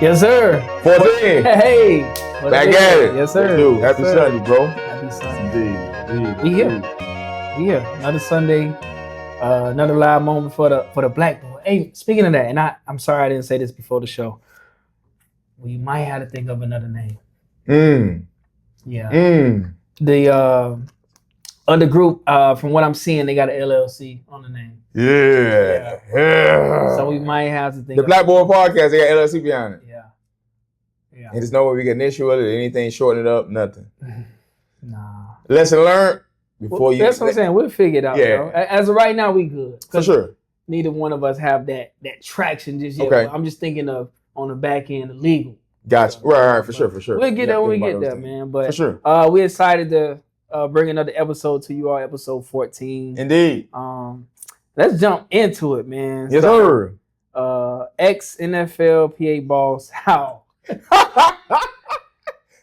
Yes, sir. 14. Hey. Back at it. Yes, sir. Dude, Yes, happy sir. Sunday, bro. Happy Sunday. Indeed. We here. We here. Another Sunday. Another live moment for the black boy. Hey, speaking of that, and I'm sorry I didn't say this before the show. We might have to think of another name. Yeah. The other group, from what I'm seeing, they got an LLC on the name. Yeah. So we might have to think The Black Boy Podcast, they got LLC behind it. Yeah. And there's no way we can initial it or anything, shorten it up, nothing. Nah. Lesson learned before you. That's what I'm saying. We'll figure it out. Yeah. Bro. As of right now, we good. For sure. Neither one of us have that traction just yet. Okay. I'm just thinking of on the back end, the legal. Gotcha. Right, for sure. We'll get there when we get there, man. But for sure. We're excited to bring another episode to you all, episode 14. Indeed. Let's jump into it, man. Yes, sir. Ex-NFL PA boss, how?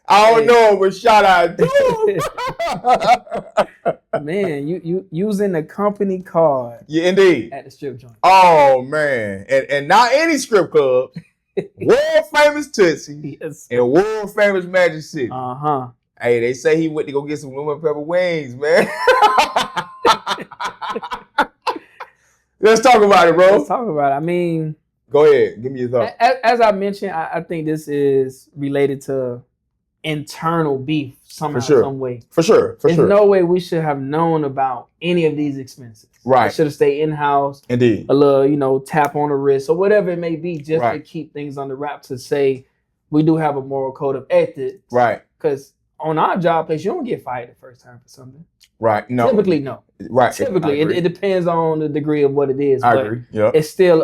I don't know, but shout out. Man, you using the company card. Yeah, indeed. At the strip joint. Oh man, and not any strip club. World famous Tootsie. Yes. And world famous Magic City. Uh-huh. Hey, they say he went to go get some lemon pepper wings, man. Let's talk about it, bro. Let's talk about it. I mean, go ahead. Give me your thoughts. As I mentioned, I think this is related to internal beef somehow, some way. For sure. There's no way we should have known about any of these expenses. Right. We should have stayed in-house. Indeed. A little, tap on the wrist or whatever it may be, just to keep things under wraps, to say we do have a moral code of ethics. Right. Because on our job place, you don't get fired the first time for something. Right. No. Typically, no. Right. Typically, it depends on the degree of what it is. I agree. Yeah. It's still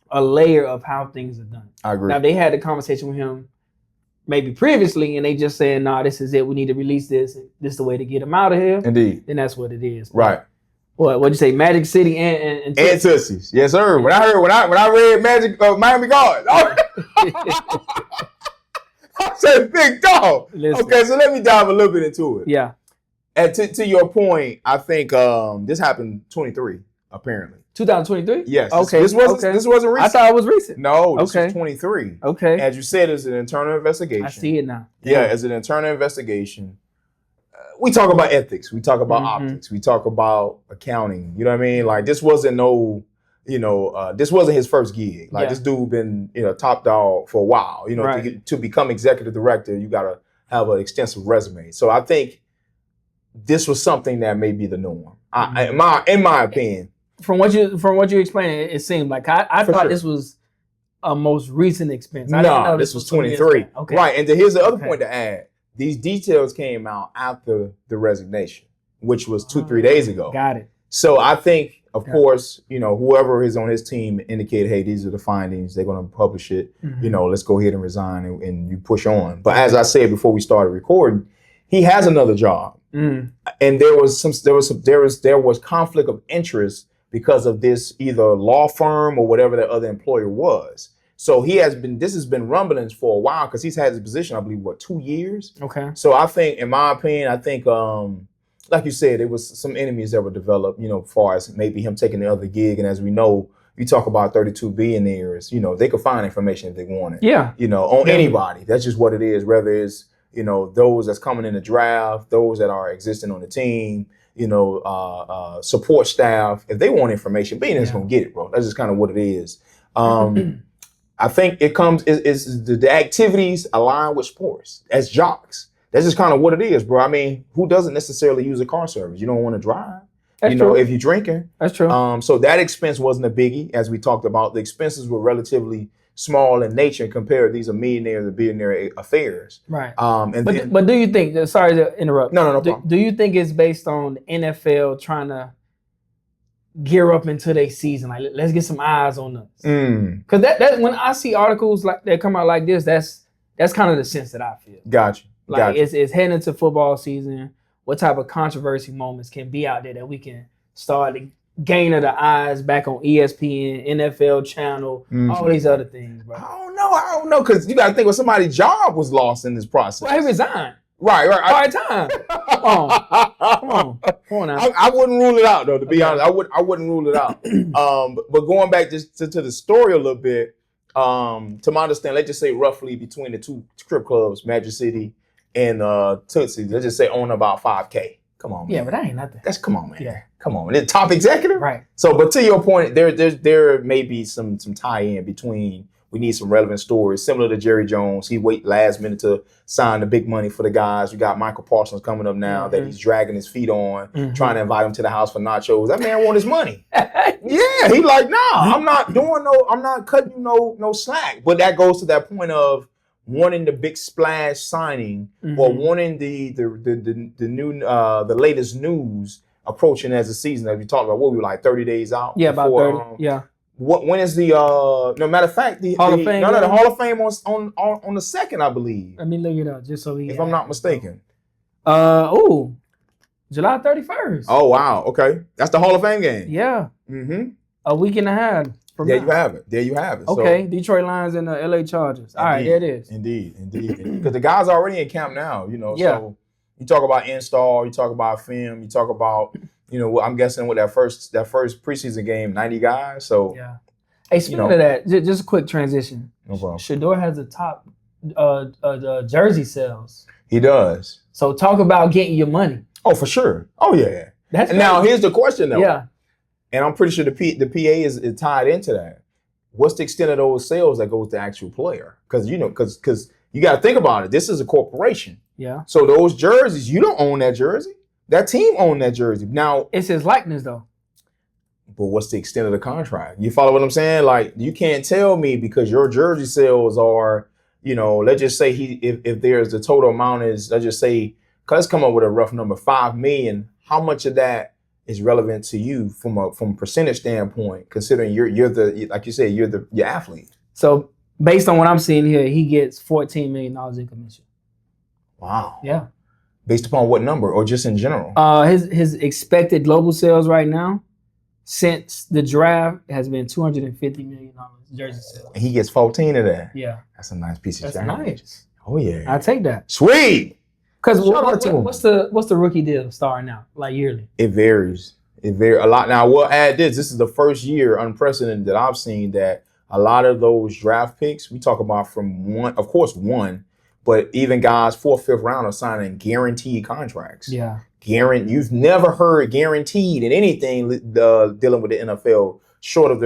a layer of how things are done. I agree. Now, they had a conversation with him maybe previously, and they just saying, nah, this is it. We need to release this. This is the way to get him out of here. Indeed. And that's what it is. Right. What'd you say? Magic City and Tootsies. Yes, sir. When I read Magic Miami Guards, I said big dog. Listen. Okay, so let me dive a little bit into it. Yeah. And to your point, I think this happened 23, apparently. 2023? Yes. Okay. This wasn't recent. I thought it was recent. No, this was 23. Okay. As you said, it's an internal investigation. I see it now. Yeah, as an internal investigation. We talk about ethics. We talk about optics. We talk about accounting. You know what I mean? Like, this wasn't this wasn't his first gig. Like, this dude been, top dog for a while. To become executive director, you got to have an extensive resume. So I think this was something that may be the norm. In my opinion. From what you explained, it seemed like I thought this was a most recent expense. No, this was 23. Okay. Right, and here's the other point to add. These details came out after the resignation, which was 2-3 days ago. Got it. So I think, of course, whoever is on his team indicated, hey, these are the findings. They're going to publish it. Let's go ahead and resign and you push on. But as I said before we started recording, he has another job, and there was conflict of interest because of this either law firm or whatever that other employer was. So this has been rumblings for a while because he's had his position, I believe, 2 years? Okay. So I think, in my opinion, like you said, there was some enemies that were developed, as far as maybe him taking the other gig. And as we know, you talk about 32 billionaires, they could find information if they wanted. Yeah. On anybody. That's just what it is, whether it's, those that's coming in the draft, those that are existing on the team, support staff. If they want information, billionaires gonna get it, bro. That's just kind of what it is. I think it comes is the activities align with sports as jocks. That's just kind of what it is, bro. I mean, who doesn't necessarily use a car service? You don't want to drive. That's true. If you're drinking. That's true. So that expense wasn't a biggie, as we talked about. The expenses were relatively small in nature compared to these are millionaire and billionaire affairs. Right. But do you think, sorry to interrupt. No problem. Do you think it's based on the NFL trying to gear up into their season? Like, let's get some eyes on us. Because that when I see articles like that come out like this, that's kind of the sense that I feel. Gotcha. Like, it's heading into football season. What type of controversy moments can be out there that we can start to gain of the eyes back on ESPN, NFL channel, all these other things, bro? I don't know, because you got to think when somebody's job was lost in this process. Well, he resigned. Right. Hard time. Come on now. I wouldn't rule it out, though, to be honest. I wouldn't rule it out. But going back just to the story a little bit, to my understanding, let's just say roughly between the two strip clubs, Magic City and Tootsie, let's just say own about 5K. Come on, man. Yeah, but that ain't nothing. Come on, man. Yeah. Come on. The top executive? Right. So, but to your point, there may be some tie-in between, we need some relevant stories, similar to Jerry Jones. He wait last minute to sign the big money for the guys. You got Michael Parsons coming up now that he's dragging his feet on, trying to invite him to the house for nachos. That man want his money. Yeah, he like, nah, I'm not cutting you no slack. But that goes to that point of wanting the big splash signing or wanting the new the latest news approaching as a season. As we talked about, what we were like 30 days out. Yeah, before, about 30. Yeah. When is the no matter of fact the Hall of Fame? No, the Hall of Fame on the 2nd, I believe. Let me look it up just so we. If I'm not mistaken. July 31st. Oh wow, okay, that's the Hall of Fame game. Yeah. A week and a half. There you have it. Okay, so, Detroit Lions and the LA Chargers. All right, there it is. Indeed. Because the guys are already in camp now, Yeah. So you talk about install, you talk about film, you talk about, I'm guessing with that first preseason game, 90 guys. So yeah. Hey, speaking of that, just a quick transition. No problem. Shador has the top jersey sales. He does. So talk about getting your money. Oh, for sure. Oh yeah. Now here's the question though. Yeah. And I'm pretty sure the PA is tied into that. What's the extent of those sales that goes to the actual player? Because you got to think about it. This is a corporation. Yeah. So those jerseys, you don't own that jersey. That team own that jersey. Now it's his likeness though. But what's the extent of the contract? You follow what I'm saying? Like, you can't tell me because your jersey sales are, let's just say if there's the total amount is, let's just say, let's come up with a rough number, 5 million. How much of that is relevant to you from a percentage standpoint, considering you're the, like you said, you're your athlete? So based on what I'm seeing here, he gets $14 million in commission. Wow. Yeah. Based upon what number, or just in general? His expected global sales right now, since the draft, has been $250 million jersey sales. And he gets 14 of that. Yeah. That's a nice piece of That's nice. Oh yeah. I take that. Sweet. Because what's the rookie deal starting out, like yearly? It varies. It varies a lot. Now, we'll add this. This is the first year, unprecedented, that I've seen that a lot of those draft picks, we talk about from one, but even guys 4th, 5th round are signing guaranteed contracts. Yeah. You've never heard guaranteed in anything dealing with the NFL short of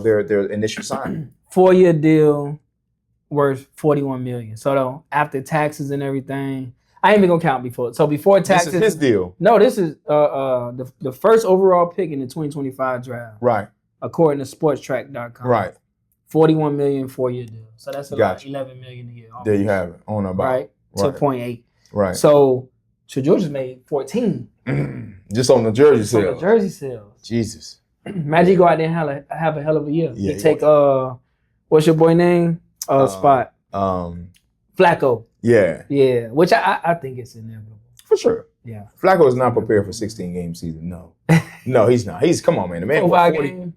their initial signing. 4-year deal worth $41 million. So though, after taxes and everything, I ain't even gonna count before. So before taxes, this is his deal. No, this is the first overall pick in the 2025 draft. Right. According to sportstrack.com. Right. $41 million 4-year deal. So that's about $11 million a year. Almost. There you have it. On about. Right. To 0.8. Right. So Shador just made 14. Just on the jersey sales. On the jersey sales. Jesus. Imagine go out there and have a hell of a year. Yeah, you take what's your boy name? Spot. Flacco. Yeah. Yeah. Which I think it's inevitable. For sure. Yeah. Flacco is not prepared for 16-game season. No. No, he's not. Come on, man. The man. 5 games.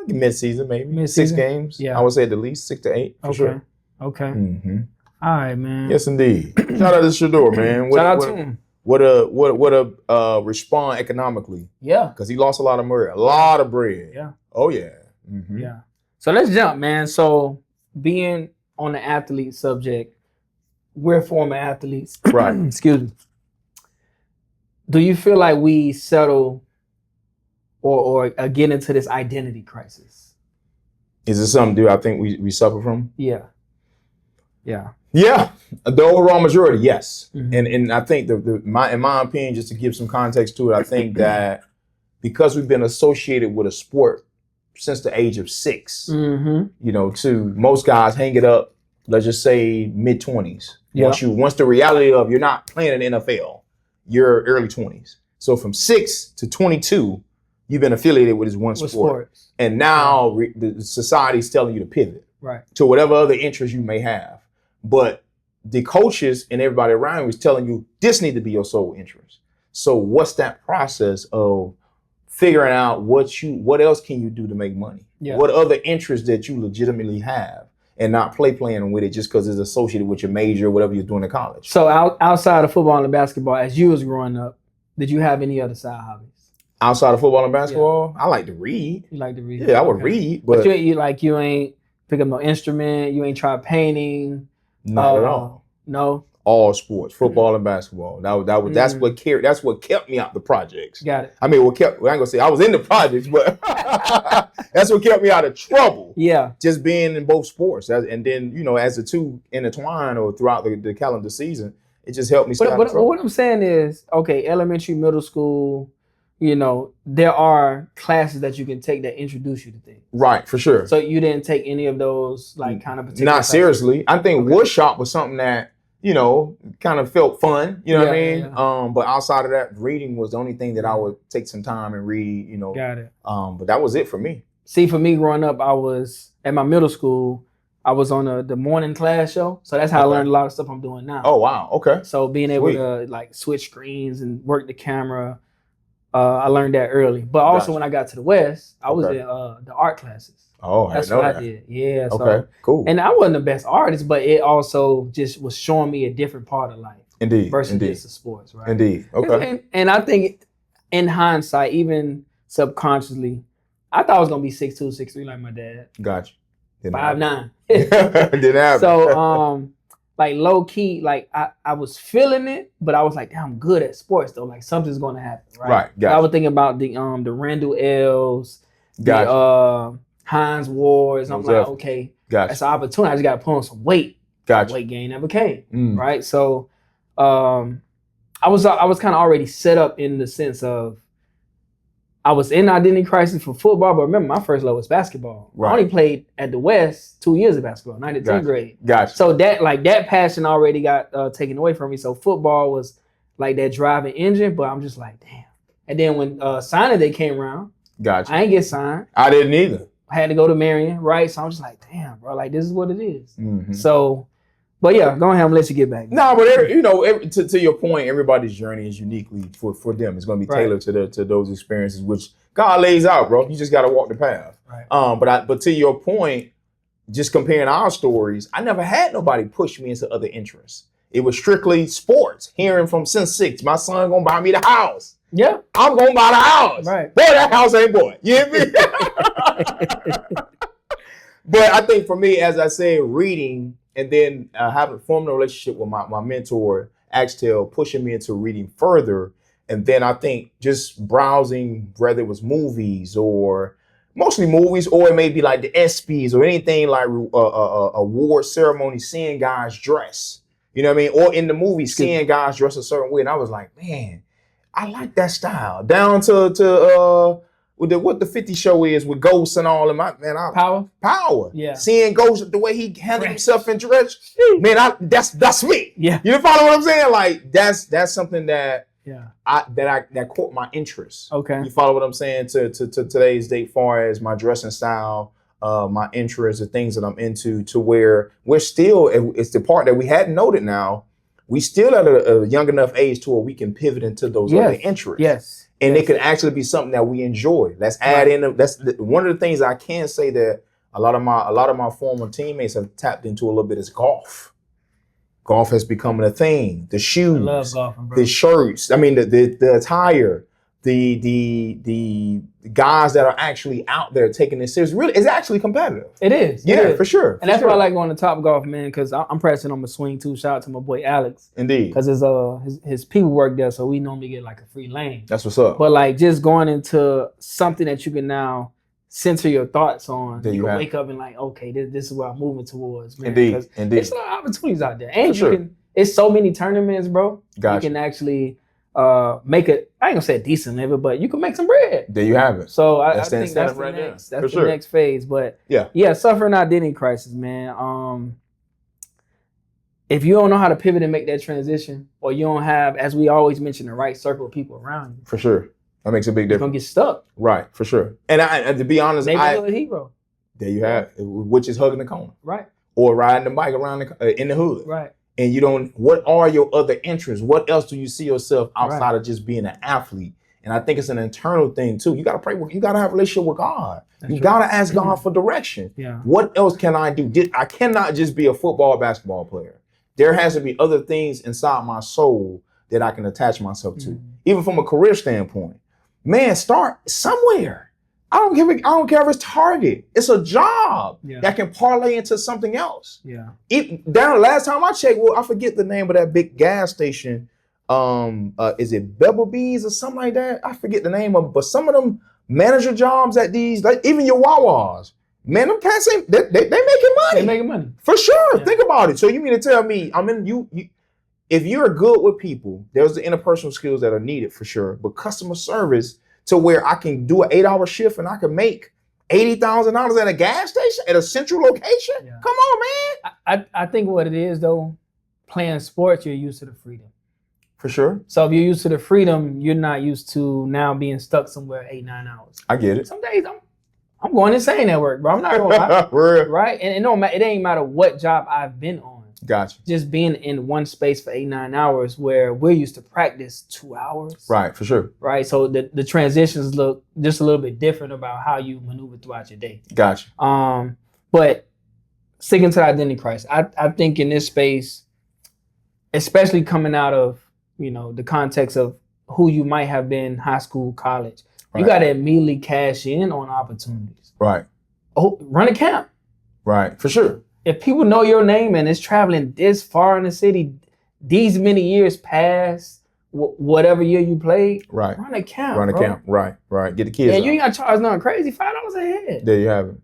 Mid-season, maybe. Mid-season? 6 games. Yeah. I would say at the least 6 to 8. For sure. Okay. Mm-hmm. All right, man. Yes, indeed. Shout out to Shador, man. Shout out to him. What a respond economically. Yeah. Because he lost a lot of money, a lot of bread. Yeah. Oh yeah. Mm-hmm. Yeah. So let's jump, man. So being on the athlete subject, we're former athletes. Right. Excuse me. Do you feel like we settle or get into this identity crisis? Is it something I think we suffer from? Yeah. Yeah. Yeah, the overall majority, yes. Mm-hmm. And I think in my opinion, just to give some context to it, I think that because we've been associated with a sport since the age of 6, to most guys hang it up, let's just say mid-20s. Yeah. Once the reality of you're not playing in the NFL, you're early 20s. So from 6 to 22, you've been affiliated with this one sport. And now the society's telling you to pivot to whatever other interests you may have. But the coaches and everybody around you is telling you this need to be your sole interest. So what's that process of figuring out what else can you do to make money? Yeah. What other interests that you legitimately have, and not playing with it just because it's associated with your major or whatever you're doing in college. So outside of football and basketball, as you was growing up, did you have any other side hobbies? Outside of football and basketball, I like to read. You like to read? Yeah, I would read, but you ain't pick up no instrument. You ain't tried painting. Not at all. No. All sports, football and basketball. That's what kept me out the projects. Got it. I mean, I ain't gonna say I was in the projects, but that's what kept me out of trouble. Yeah. Just being in both sports, and then as the two intertwine or throughout the calendar season, it just helped me stay out of trouble. What I'm saying is, okay, elementary, middle school, there are classes that you can take that introduce you to things. Right, for sure. So you didn't take any of those kind of particular Not seriously. I think woodshop was something that kind of felt fun, what I mean? Yeah. But outside of that, reading was the only thing that I would take some time and read, Got it. But that was it for me. See, for me growing up, I was at my middle school, I was on the morning class show. So that's how I learned a lot of stuff I'm doing now. Oh, wow. Okay. So being able to switch screens and work the camera, I learned that early. But also when I got to the West, I was in the art classes. Oh, that's what I did. Yeah. Okay, cool. And I wasn't the best artist, but it also just was showing me a different part of life. Indeed. Versus just the sports, right? Indeed. Okay. And I think in hindsight, even subconsciously, I thought I was gonna be 6'2", 6'3" like my dad. Gotcha. 5'9". Didn't happen. So low key, I was feeling it, but I was like, damn, I'm good at sports though. Like something's gonna happen, right? Right. Gotcha. I was thinking about the Randall L's, gotcha. the Hines Wards. I'm like, okay, gotcha. That's an opportunity. I just got to put on some weight. Gotcha. Weight gain never came, right? So, I was kind of already set up in the sense of I was in identity crisis for football, but remember my first love was basketball. Right. I only played at the West 2 years of basketball, 9th and 10th grade. Gotcha. So that passion already got taken away from me. So football was like that driving engine, but I'm just like, damn. And then when signing day came around, gotcha. I ain't get signed. I didn't either. I had to go to Marion, right? So I'm just like, damn, bro, like this is what it is. Mm-hmm. So, but yeah, go ahead and let you get back. No, but to your point, everybody's journey is uniquely for them. It's going to be tailored to those experiences, which God lays out, bro. You just got to walk the path. Right. But to your point, just comparing our stories, I never had nobody push me into other interests. It was strictly sports. Hearing from since 6, my son gonna buy me the house. Yeah, I'm gonna buy the house. Right. Boy, that house ain't boy. You hear me? But I think for me, as I said, reading and then having formed a relationship with my mentor, Axtel, pushing me into reading further. And then I think just browsing, whether it was movies or mostly movies, or it may be like the ESPYs or anything like award ceremony, seeing guys dress. You know what I mean? Or in the movie, seeing guys dress a certain way. And I was like, man, I like that style. Down to what the 50 show is with Ghost and all of my Power. Yeah. Seeing Ghost, the way he handled himself in dress, man, that's me. Yeah. You follow what I'm saying? Like that's something that that caught my interest. Okay. You follow what I'm saying to today's date, far as my dressing style, my interests, the things that I'm into, to where we're still, it's the part that we hadn't noted now, we still at a young enough age to where we can pivot into those other interests. Yes. And it could actually be something that we enjoy. Let's add in. That's one of the things I can say that a lot of my former teammates have tapped into a little bit is golf. Golf has become a thing. The shoes, I love golfing, bro. The shirts. I mean, the attire, the guys that are actually out there taking this serious. Really, it's actually competitive. It is. Yeah, for sure. And that's why I like going to Top Golf, man, because I'm pressing on my swing too. Shout out to my boy Alex. Indeed. Because his people work there, so we normally get like a free lane. That's what's up. But like just going into something that you can now center your thoughts on. You can wake up and like, okay, this is what I'm moving towards, man. Indeed. There's a lot of opportunities out there. And it's so many tournaments, bro. Gotcha. You can actually make I ain't gonna say a decent living, but you can make some bread. There you have it. So I think that's the next. That's the next phase. But yeah, suffering identity crisis, man. If you don't know how to pivot and make that transition, or you don't have, as we always mention, the right circle of people around you, for sure, that makes a big difference. You're gonna get stuck. Right, for sure. And to be honest, neighborhood hero. There you have it, which is hugging the corner, right, or riding the bike around in the hood, right. And you don't. What are your other interests? What else do you see yourself outside of just being an athlete? And I think it's an internal thing too. You gotta pray. You gotta have a relationship with God. You gotta ask God for direction. Yeah. What else can I do? I cannot just be a football, basketball player. There has to be other things inside my soul that I can attach myself to, even from a career standpoint. Man, start somewhere. I don't care if it's Target. It's a job that can parlay into something else. Yeah. Last time I checked, well, I forget the name of that big gas station. Is it Beeblebees or something like that? I forget the name of it, but some of them manager jobs at these, like even your Wawas, man, them cats ain't they making money. They making money. For sure. Yeah. Think about it. So you mean to tell me if you're good with people, there's the interpersonal skills that are needed for sure, but customer service to where I can do an 8-hour shift and I can make $80,000 at a gas station at a central location. Yeah. Come on, man. I think what it is though, playing sports, you're used to the freedom. For sure. So if you're used to the freedom, you're not used to now being stuck somewhere 8-9 hours. I get it. Some days I'm going insane at work, bro. I'm not going to lie. Right? And it ain't matter what job I've been on. Gotcha. Just being in one space for 8-9 hours where we're used to practice 2 hours. Right, for sure. Right. So the transitions look just a little bit different about how you maneuver throughout your day. Gotcha. But sticking to the identity crisis, I think in this space, especially coming out of, the context of who you might have been high school, college, you got to immediately cash in on opportunities. Right. Oh, run a camp. Right. For sure. If people know your name and it's traveling this far in the city, these many years past whatever year you played, run a camp. Run a camp. Right. Get the kids. Yeah, you ain't got to charge nothing crazy. $5 a head. There you have it.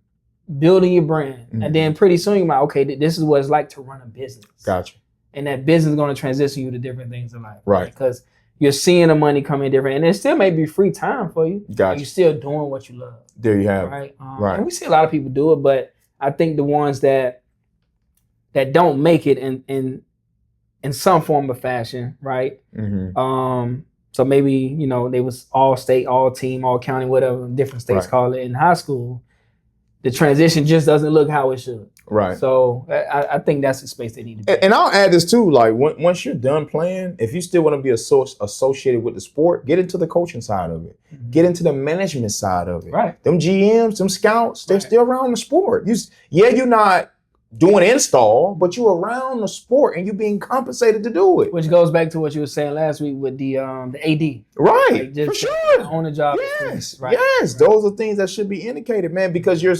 Building your brand. Mm-hmm. And then pretty soon you're like, okay, this is what it's like to run a business. Gotcha. And that business is going to transition you to different things in life. Right. Because you're seeing the money come in different. And it still may be free time for you. Gotcha. You're still doing what you love. There you have it. Right. And we see a lot of people do it, but I think the ones that don't make it in some form of fashion, right? Mm-hmm. So maybe, they was all state, all team, all county, whatever different states call it in high school. The transition just doesn't look how it should. Right. So I think that's the space they need to be. And I'll add this too, like once you're done playing, if you still want to be associated with the sport, get into the coaching side of it. Mm-hmm. Get into the management side of it. Right. Them GMs, them scouts, they're still around the sport. You're not doing install, but you're around the sport and you're being compensated to do it. Which goes back to what you were saying last week with the AD. Right, like for sure. On the job. Yes, yes. Those are things that should be indicated, man, because you,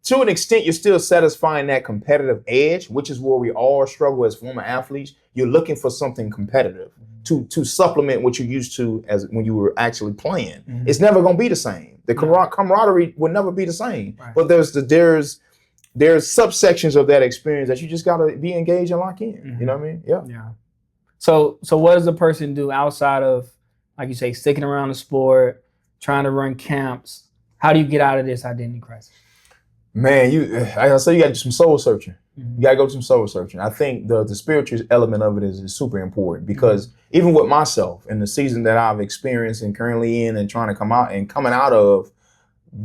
to an extent, you're still satisfying that competitive edge, which is where we all struggle as former athletes. You're looking for something competitive to supplement what you're used to as when you were actually playing. Mm-hmm. It's never going to be the same. The camaraderie will never be the same. Right. But there's subsections of that experience that you just got to be engaged and lock in. Mm-hmm. You know what I mean? Yeah. Yeah. So what does a person do outside of, like you say, sticking around the sport, trying to run camps? How do you get out of this identity crisis? Man, like I say, you got to do some soul searching. Mm-hmm. You got to go do some soul searching. I think the spiritual element of it is super important because even with myself in the season that I've experienced and currently in and trying to coming out of,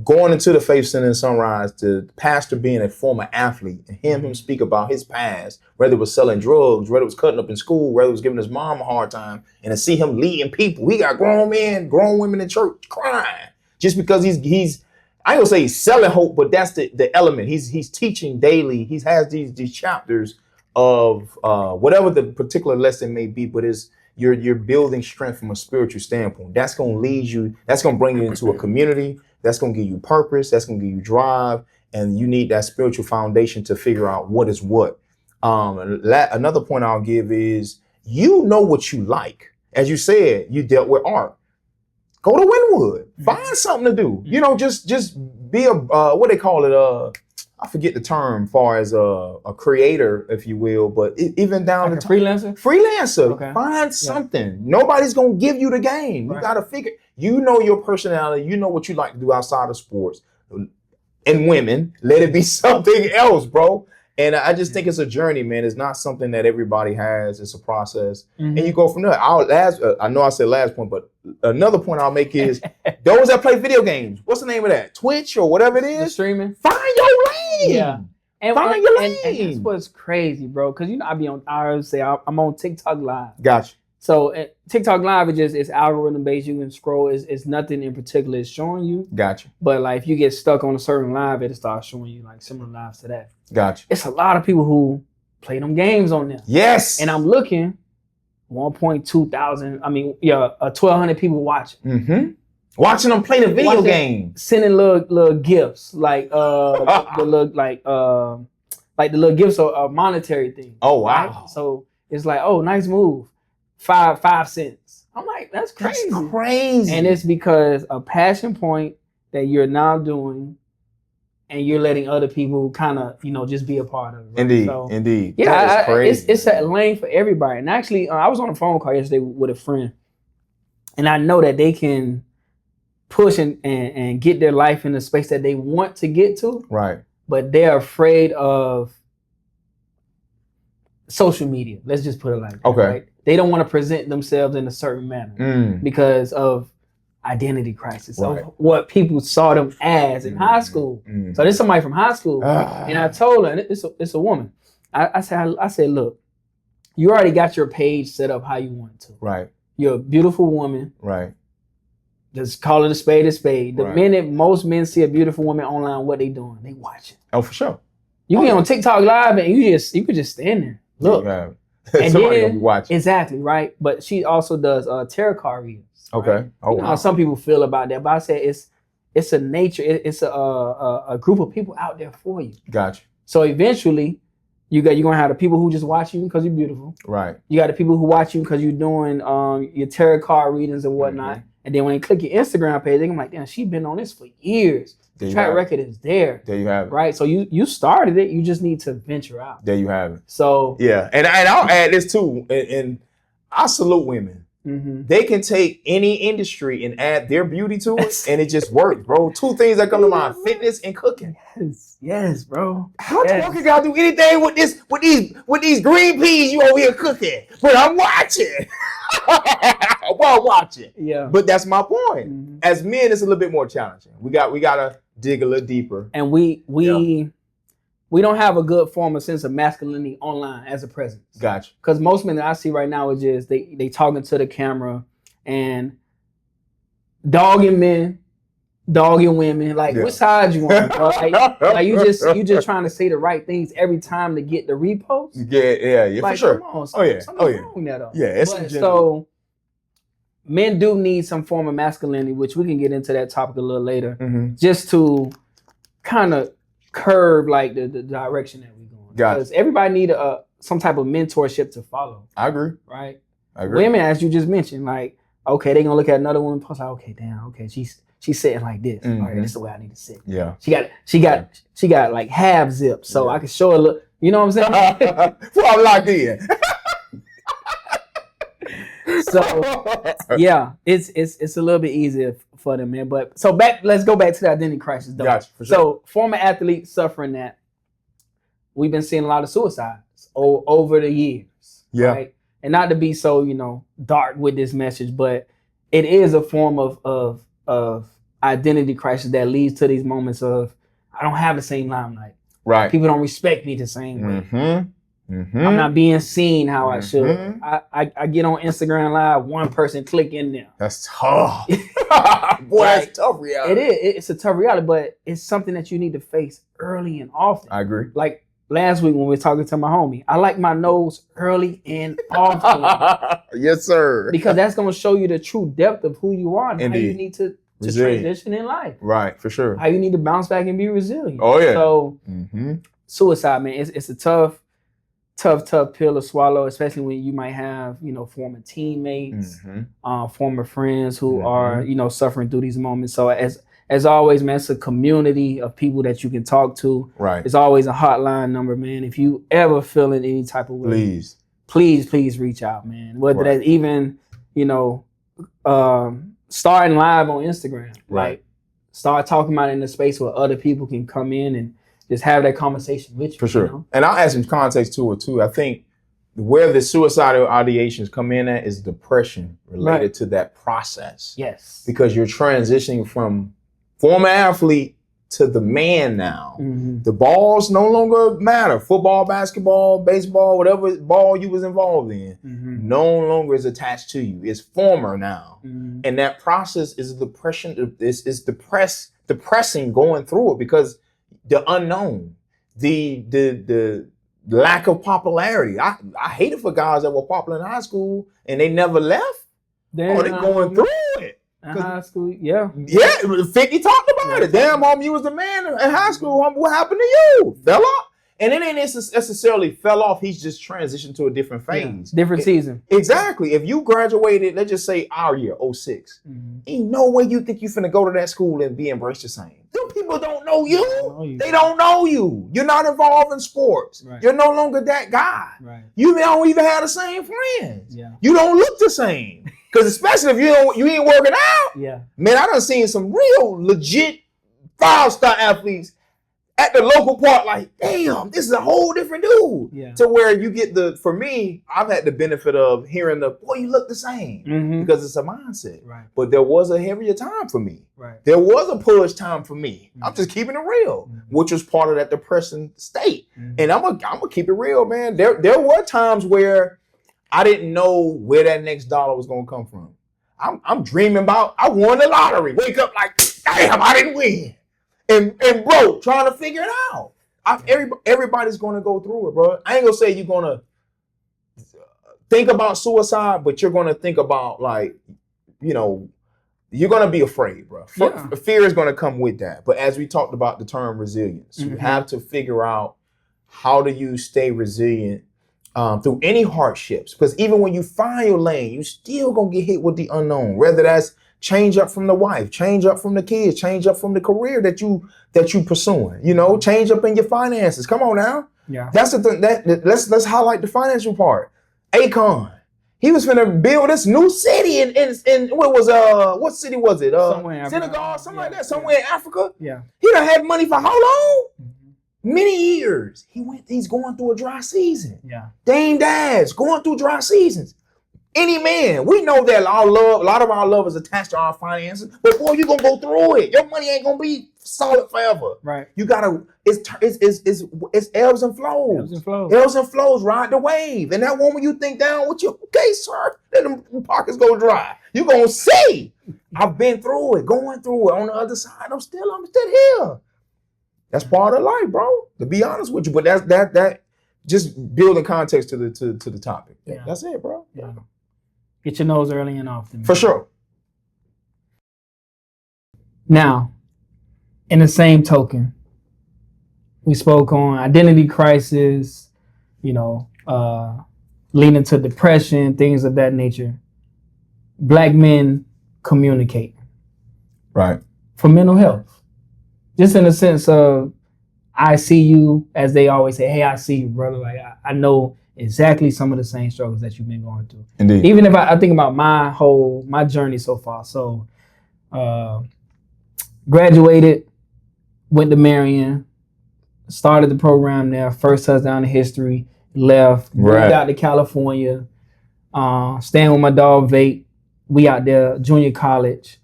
going into the Faith Center in Sunrise, the pastor being a former athlete and him speak about his past, whether it was selling drugs, whether it was cutting up in school, whether it was giving his mom a hard time, and to see him leading people. We got grown men, grown women in church crying just because he's I ain't gonna say he's selling hope, but that's the element. He's teaching daily. He has these chapters of whatever the particular lesson may be, but you're building strength from a spiritual standpoint. That's gonna lead you, that's gonna bring you into a community. That's going to give you purpose. That's going to give you drive. And you need that spiritual foundation to figure out what is what. Another point I'll give is you know what you like. As you said, you dealt with art. Go to Wynwood. Find something to do. Just be what they call it, I forget the term far as a creator, if you will, but even down like to freelancer. Okay. Find something. Nobody's going to give you the game. You got to figure. You know your personality. You know what you like to do outside of sports. And women, let it be something else, bro. And I just think it's a journey, man. It's not something that everybody has. It's a process. Mm-hmm. And you go from there. I know I said last point, but another point I'll make is those that play video games. What's the name of that? Twitch or whatever it is? The streaming. Find your lane. Yeah. Find your lane. And that's what's crazy, bro. Because, I always say I'm on TikTok Live. Gotcha. So TikTok Live it's algorithm based. You can scroll. It's nothing in particular it's showing you. Gotcha. But like if you get stuck on a certain live, it'll start showing you like similar lives to that. Gotcha. It's a lot of people who play them games on there. Yes. And I'm looking, 1,200. 1,200 people watching. Mm-hmm. Watching them play the video Watching- game. Sending little gifts like the little like the little gifts are monetary things. Oh, wow. Right? So it's like, oh, nice move. 5 cents. I'm like, that's crazy. That's crazy. And it's because a passion point that you're now doing and you're letting other people kind of, just be a part of it. Right? Indeed, So, indeed. Yeah, That is crazy. it's a lane for everybody. And actually, I was on a phone call yesterday with a friend, and I know that they can push and get their life in the space that they want to get to, Right. but they're afraid of social media. Let's just put it like that. Okay. Right? They don't want to present themselves in a certain manner because of identity crisis, Right. of what people saw them as in high school. So there's somebody from high school, and I told her, and it's a woman. I said, look, you already got your page set up how you want to. Right. You're a beautiful woman. Right. Just call it a spade a spade. The Right. minute most men see a beautiful woman online, what they doing? They watching. Oh, for sure. You get on TikTok live and you could just stand there. Look. Yeah. And Somebody then- gonna be watching. Exactly, right? But she also does tarot card readings. Okay. Right? Oh, You know how wow. some people feel about that, but I say it's a nature, it's a group of people out there for you. Gotcha. So eventually, you're gonna have the people who just watch you because you're beautiful. Right. You got the people who watch you because you're doing your tarot card readings and whatnot. And then when they click your Instagram page, they're like, damn, she's been on this for years. There The you track have it. record is there. There you have it. Right? So you started it, you just need to venture out. There you have it. So Yeah. And I'll add this too. And I salute women. mhm. They can take any industry and add their beauty to it, and it just works, bro. Two things that come to mind: fitness and cooking. Yes, bro. How the Yes. fuck you gotta do anything with these green peas you over here cooking? But I'm watching. While watching. Yeah. But that's my point. Mhm. As men, it's a little bit more challenging. We gotta dig a little deeper. And we don't have a good form of sense of masculinity online as a presence. Gotcha. Because most men that I see right now is just they talking to the camera and dogging men, dogging women. Like Yeah. which side you on? Bro? Like you just trying to say the right things every time to get the repost. Yeah, Like, for sure. come on, Oh, yeah. something's Oh, yeah. wrong there though. Yeah, it's But, some so men do need some form of masculinity, which we can get into that topic a little later, Mhm. just to kind of curb like the direction that we're going. Gotcha. Because everybody need some type of mentorship to follow, I agree. right? I agree. Women, as you just mentioned, like, okay, they gonna look at another woman post, like, okay, damn, okay, she's sitting like this. All right, Mhm. this is the way I need to sit. Yeah. She got like half zip, so Yeah. I can show her look. You know what I'm saying? Well, I'm locked in. So yeah, it's a little bit easier for them, man. But so let's go back to the identity crisis though. Gotcha, for sure. So former athletes suffering that. We've been seeing a lot of suicides over the years. Yeah. Right? And not to be so, dark with this message, but it is a form of identity crisis that leads to these moments of I don't have the same limelight. Right. People don't respect me the same way. Mm-hmm. Mm-hmm. I'm not being seen how I should. Mhm. I get on Instagram Live, one person click in there. That's tough. Boy, Right. that's tough reality. It is. It's a tough reality, but it's something that you need to face early and often. I agree. Like last week when we were talking to my homie, I like my nose early and often Yes, sir. because that's going to show you the true depth of who you are and how you Indeed. need to Resilient. transition in life. Right, for sure. How you need to bounce back and be resilient. Oh, yeah. So Mm-hmm. suicide, man, it's a tough pill to swallow, especially when you might have, former teammates, Mm-hmm. former friends who Mhm. are, suffering through these moments. So as always, man, it's a community of people that you can talk to. Right. It's always a hotline number, man. If you ever feeling any type of way, please reach out, man. Whether Right. that's even, starting live on Instagram. Right. Like start talking about it in a space where other people can come in and just have that conversation with you. For sure. You know? And I'll add some context to it too. I think where the suicidal ideations come in at is depression related Right. to that process. Yes. Because you're transitioning from former athlete to the man now. Mhm. The balls no longer matter. Football, basketball, baseball, whatever ball you was involved in, Mhm. no longer is attached to you. It's former now. Mhm. And that process is depression. It's depressing going through it because the unknown, the lack of popularity. I hated for guys that were popular in high school and they never left. Then, They're going through it. In high school, yeah. Yeah, 50 talked about it. Damn, homie, you was the man in high school. Homie, what happened to you? Fell off? And it ain't necessarily fell off. He's just transitioned to a different phase. Yeah. Different season. Exactly. If you graduated, let's just say our year, 06, ain't no way you think you finna go to that school and be embraced the same. Them people don't know you. They don't know you. You're not involved in sports. Right. You're no longer that guy. Right. You don't even have the same friends. Yeah. You don't look the same. Because especially if you ain't working out. Yeah. Man, I done seen some real legit 5-star athletes at the local park, like, damn, this is a whole different dude. Yeah. To where you get for me, I've had the benefit of hearing boy, you look the same. Because it's a mindset. Right. But there was a heavier time for me. Right. There was a push time for me. I'm just keeping it real, which was part of that depression state. And I'm gonna keep it real, man. There were times where I didn't know where that next dollar was gonna come from. I'm dreaming about, I won the lottery. Wake up like, damn, I didn't win. And bro, trying to figure it out. Everybody's gonna go through it, bro. I ain't gonna say you're gonna think about suicide, but you're gonna think about, like, you know, you're gonna be afraid, bro. Fear is gonna come with that. But as we talked about the term resilience, you have to figure out how do you stay resilient through any hardships. Because even when you find your lane, you still gonna get hit with the unknown. Whether that's change up from the wife, change up from the kids, change up from the career that you pursuing. You know, change up in your finances. Come on now. Yeah. That's the thing. Let's highlight the financial part. Akon, he was finna build this new city in what city was it? Somewhere in Senegal, Africa. something like that. Somewhere in Africa. Yeah. He done had money for how long? Many years. He's going through a dry season. Yeah. Dame Dash going through dry seasons. Any man, we know that a lot of our love is attached to our finances, but boy, you're gonna go through it. Your money ain't gonna be solid forever. Right. You gotta, it's ebbs and flows. Ebbs and flows. Ebbs and flows, ride the wave. And that woman you think down with you, okay, sir, let them pockets go dry. You're gonna see. I've been through it, going through it. On the other side, I'm still here. That's part of life, bro. To be honest with you. But that just building context to the topic. Yeah. That's it, bro. Yeah. Get your nose early and often. For sure. Now, in the same token, we spoke on identity crisis, leading to depression, things of that nature. Black men communicate. Right. For mental health. Just in the sense of, I see you, as they always say, hey, I see you, brother. Like, I know exactly some of the same struggles that you've been going through. Indeed. Even if I think about my journey so far. So, graduated, went to Marion, started the program there, first touchdown in history, left, moved out to California, staying with my dog Vape. We out there, junior college,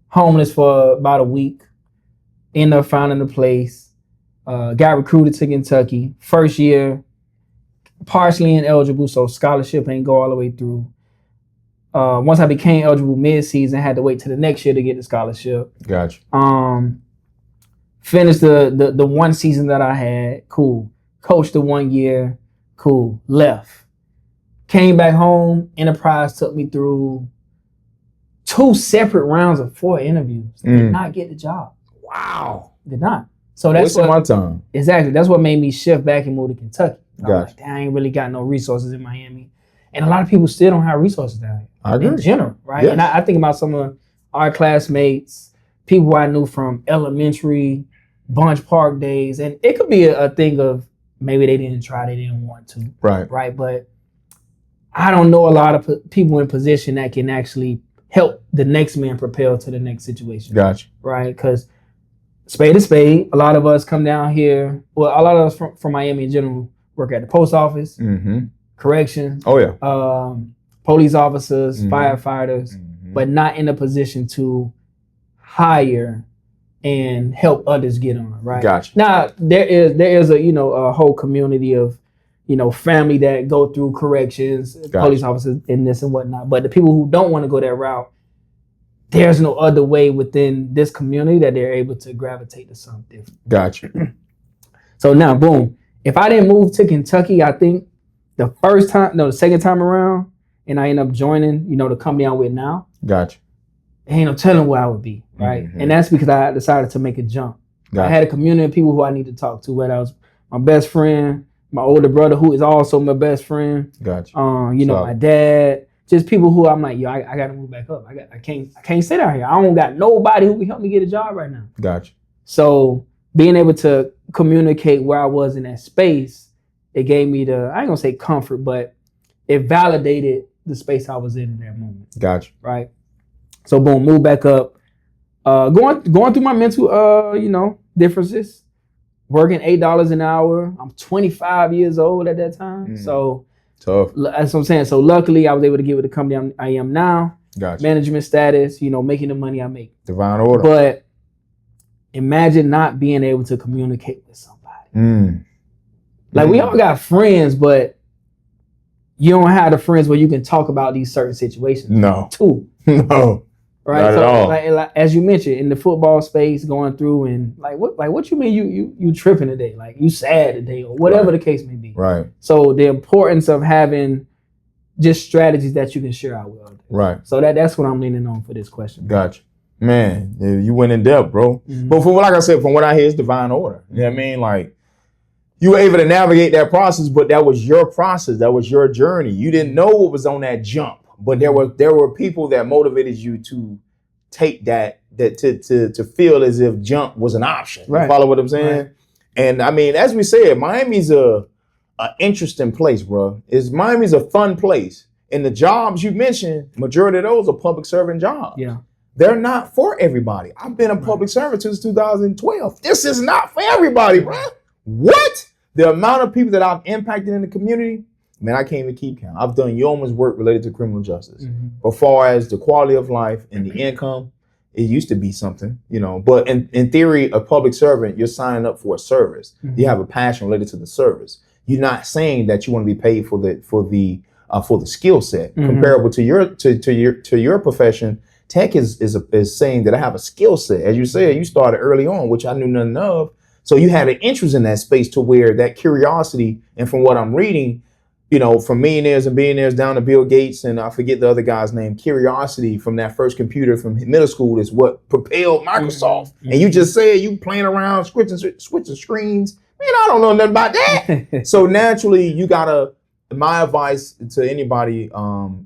homeless for about a week, ended up finding a place, got recruited to Kentucky, first year, partially ineligible, so scholarship ain't go all the way through. Once I became eligible mid-season, had to wait till the next year to get the scholarship. Gotcha. Finished the one season that I had, cool. Coached the 1 year, cool. Left. Came back home, Enterprise took me through 2 separate rounds of 4 interviews. Did not get the job. Wow. Did not. So that's my time. Exactly. That's what made me shift back and move to Kentucky. I was Gotcha. like, I ain't really got no resources in Miami. And a lot of people still don't have resources down here. I agree. In general, right? Yes. And I think about some of our classmates, people I knew from elementary, Bunch Park days. And it could be a thing of maybe they didn't try, they didn't want to. Right. Right. But I don't know a lot of people in position that can actually help the next man propel to the next situation. Gotcha. Right? Because spade to spade, a lot of us come down here. Well, a lot of us from Miami in general work at the post office, corrections. Oh, yeah. Police officers, firefighters, but not in a position to hire and help others get on, right? Gotcha. Now, there is a whole community of, family that go through corrections, police officers and this and whatnot. But the people who don't want to go that route, there's no other way within this community that they're able to gravitate to something different. Gotcha. So now, boom. If I didn't move to Kentucky, I think the second time around, and I end up joining, the company I'm with now. Gotcha. ain't no telling where I would be, right? Mhm. And that's because I decided to make a jump. I Gotcha. had a community of people who I need to talk to, whether I was my best friend, my older brother, who is also my best friend, Gotcha. you know, Solid. my dad, just people who I'm like, yo, I gotta move back up. I can't sit out here. I don't got nobody who can help me get a job right now. Gotcha. So being able to communicate where I was in that space, it gave me the, I ain't gonna say comfort, but it validated the space I was in that moment. Gotcha. Right. So boom, move back up. Going through my mental you know, differences. Working $8 an hour. I'm 25 years old at that time. So tough. That's what I'm saying. So luckily I was able to get with the company I am now. Gotcha. Management status, you know, making the money I make. Divine order. But imagine not being able to communicate with somebody. Like we all got friends, but you don't have the friends where you can talk about these certain situations. No. Too. No. Right. Not so at all. like as you mentioned, in the football space, going through and what you mean you tripping today? Like you sad today or whatever the case may be. Right. So the importance of having just strategies that you can share out with others. Right. So that's what I'm leaning on for this question. Gotcha. Man, you went in depth, bro. But like I said, from what I hear, it's divine order. You know what I mean? Like you were able to navigate that process, but that was your process. That was your journey. You didn't know what was on that jump. But there were people that motivated you to take that to feel as if jump was an option. Right. You follow what I'm saying? Right. And I mean, as we said, Miami's a interesting place, bro. Miami's a fun place. And the jobs you mentioned, majority of those are public servant jobs. Yeah. They're not for everybody. I've been a public servant since 2012. This is not for everybody, bro. What? The amount of people that I've impacted in the community, man, I can't even keep count. I've done yeoman's work related to criminal justice. But as far as the quality of life and the income, it used to be something, you know. But in theory, a public servant, you're signing up for a service. You have a passion related to the service. You're not saying that you want to be paid for the skill set. Comparable to your profession, tech is saying that I have a skill set. As you said, you started early on, which I knew nothing of. So you had an interest in that space to where that curiosity, and from what I'm reading, you know, from millionaires and billionaires down to Bill Gates, and I forget the other guy's name, curiosity from that first computer from middle school is what propelled Microsoft. And you just said you playing around, switching screens. Man, I don't know nothing about that. So naturally, you gotta, my advice to anybody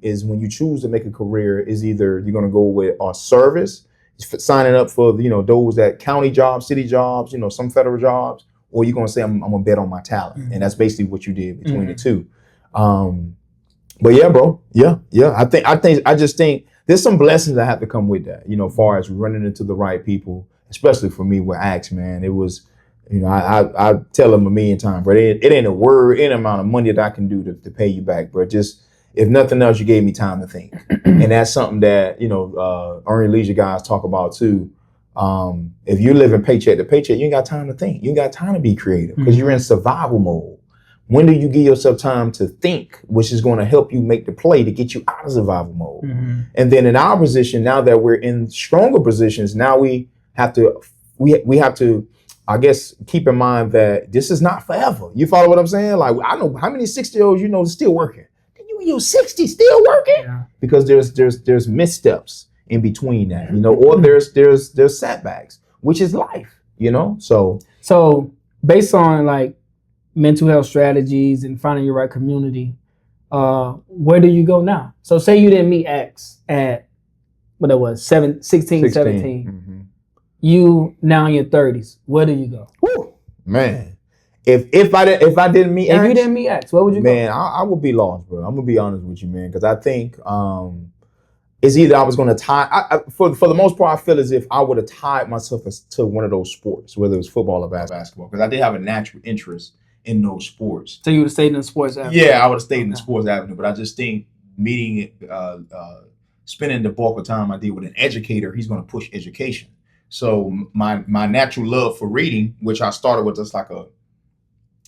is when you choose to make a career is either you're gonna go with a service, signing up for, you know, those that county jobs, city jobs, you know, some federal jobs, or you're gonna say I'm gonna bet on my talent, and that's basically what you did between the two. But yeah, bro, yeah. I just think there's some blessings that have to come with that, you know, as far as running into the right people, especially for me with Axe, man. It was, you know, I tell them a million times, bro, it ain't a word, any amount of money that I can do to pay you back, bro. Just, if nothing else, you gave me time to think. And that's something that, you know, earning leisure guys talk about too. If you're living paycheck to paycheck, you ain't got time to think. You ain't got time to be creative because you're in survival mode. When do you give yourself time to think, which is going to help you make the play to get you out of survival mode? And then in our position, now that we're in stronger positions, now we have to, I guess, keep in mind that this is not forever. You follow what I'm saying? Like, I know how many 60-year-olds you know is still working. You in your 60s still working? Yeah. Because there's missteps in between that, you know, or there's setbacks, which is life, you know. So based on like mental health strategies and finding your right community, where do you go now? So say you didn't meet X at what it was, 16, 17. You now in your 30s. Where do you go? Whew, man. If I didn't meet X, if you didn't meet X, where would you go? Man, I would be lost, bro. I'm gonna be honest with you, man, because I think it's either I was gonna tie. For the most part, I feel as if I would have tied myself to one of those sports, whether it was football or basketball, because I did have a natural interest in those sports. So you would have stayed in the sports avenue? Yeah, I would have stayed in the sports avenue, but I just think spending the bulk of time I did with an educator, he's gonna push education. So my natural love for reading, which I started with just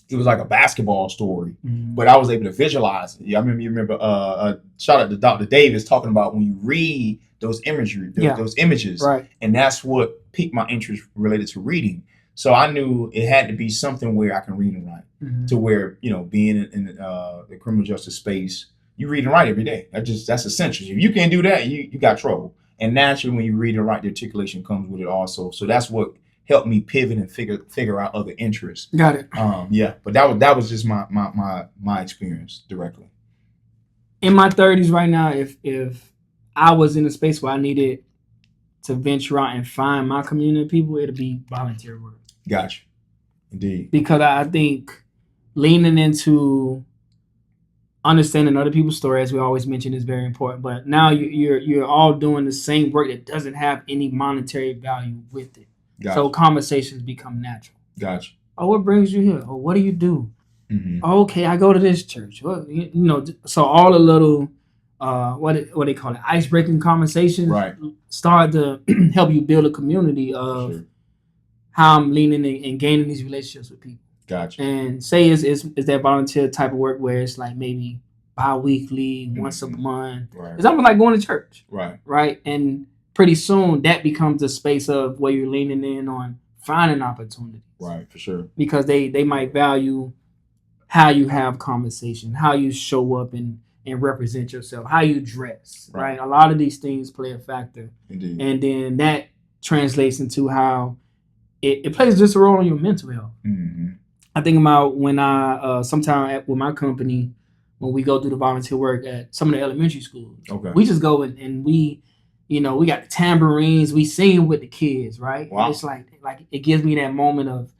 it was like a basketball story, but I was able to visualize it. Yeah, you remember shout out to Dr. Davis talking about when you read those imagery, those images, right? And that's what piqued my interest related to reading. So I knew it had to be something where I can read and write, to where, you know, being in the criminal justice space, you read and write every day. That's essential. If you can't do that, you got trouble. And naturally, when you read and write, the articulation comes with it also. So that's what helped me pivot and figure out other interests. Got it. Yeah, but that was just my experience directly. In my 30s right now, if I was in a space where I needed to venture out and find my community of people, it'd be volunteer work. Gotcha. Indeed. Because I think leaning into understanding other people's story, as we always mention, is very important. But now you're all doing the same work that doesn't have any monetary value with it. Gotcha. So conversations become natural. Gotcha. Oh, what brings you here? Oh, what do you do? Mm-hmm. Oh, okay, I go to this church. Well, you know, so all the little what they call it, ice breaking conversations, right, start to help you build a community of sure. how I'm leaning and gaining these relationships with people. Gotcha. And say is that volunteer type of work where it's like maybe bi-weekly, once a month. Right. It's almost like going to church. Right. Right. And pretty soon that becomes a space of where you're leaning in on finding opportunities. Right, for sure. Because they might value how you have conversation, how you show up and represent yourself, how you dress. Right. A lot of these things play a factor. Indeed. And then that translates into how it plays just a role on your mental health. Mm-hmm. I think about when I sometime with my company, when we go do the volunteer work at some of the elementary schools. Okay. We just go and we, you know, we got the tambourines, we sing with the kids, right? Wow. And it's like it gives me that moment of,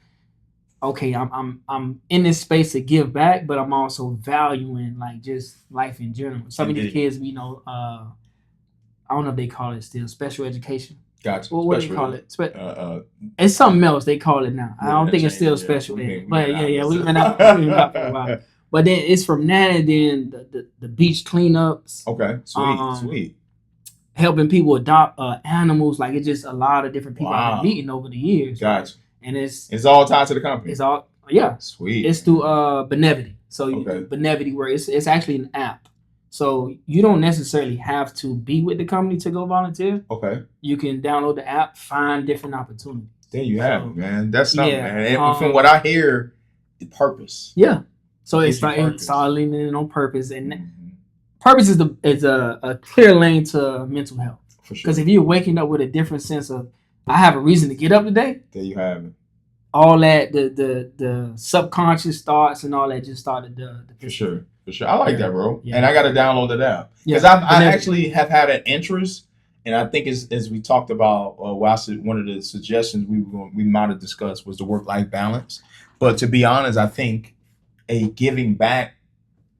okay, I'm in this space to give back, but I'm also valuing like just life in general. Some of these kids, you know, I don't know if they call it still special education. Gotcha. Well, what do they call it? It's something else they call it now. I don't think it's still special ed. But yeah, we've been out for a while. But then it's from that, and then the beach cleanups. Okay, sweet. Helping people adopt animals. Like it's just a lot of different people I've been meeting over the years. Gotcha. And it's all tied to the company. It's all sweet. It's through Benevity. So you do Benevity work. It's actually an app. So you don't necessarily have to be with the company to go volunteer. Okay. You can download the app, find different opportunities. There you have it, man. That's something, man. And from what I hear, the purpose. Yeah. So it's leaning in on purpose, and purpose is a clear lane to mental health. For sure. Because if you're waking up with a different sense of, I have a reason to get up today. There you have it. All that the subconscious thoughts and all that just started to for sure. I like that, bro. Yeah. And I got to download that app because I actually have had an interest, and I think as we talked about, one of the suggestions we might have discussed was the work-life balance. But to be honest, I think a giving back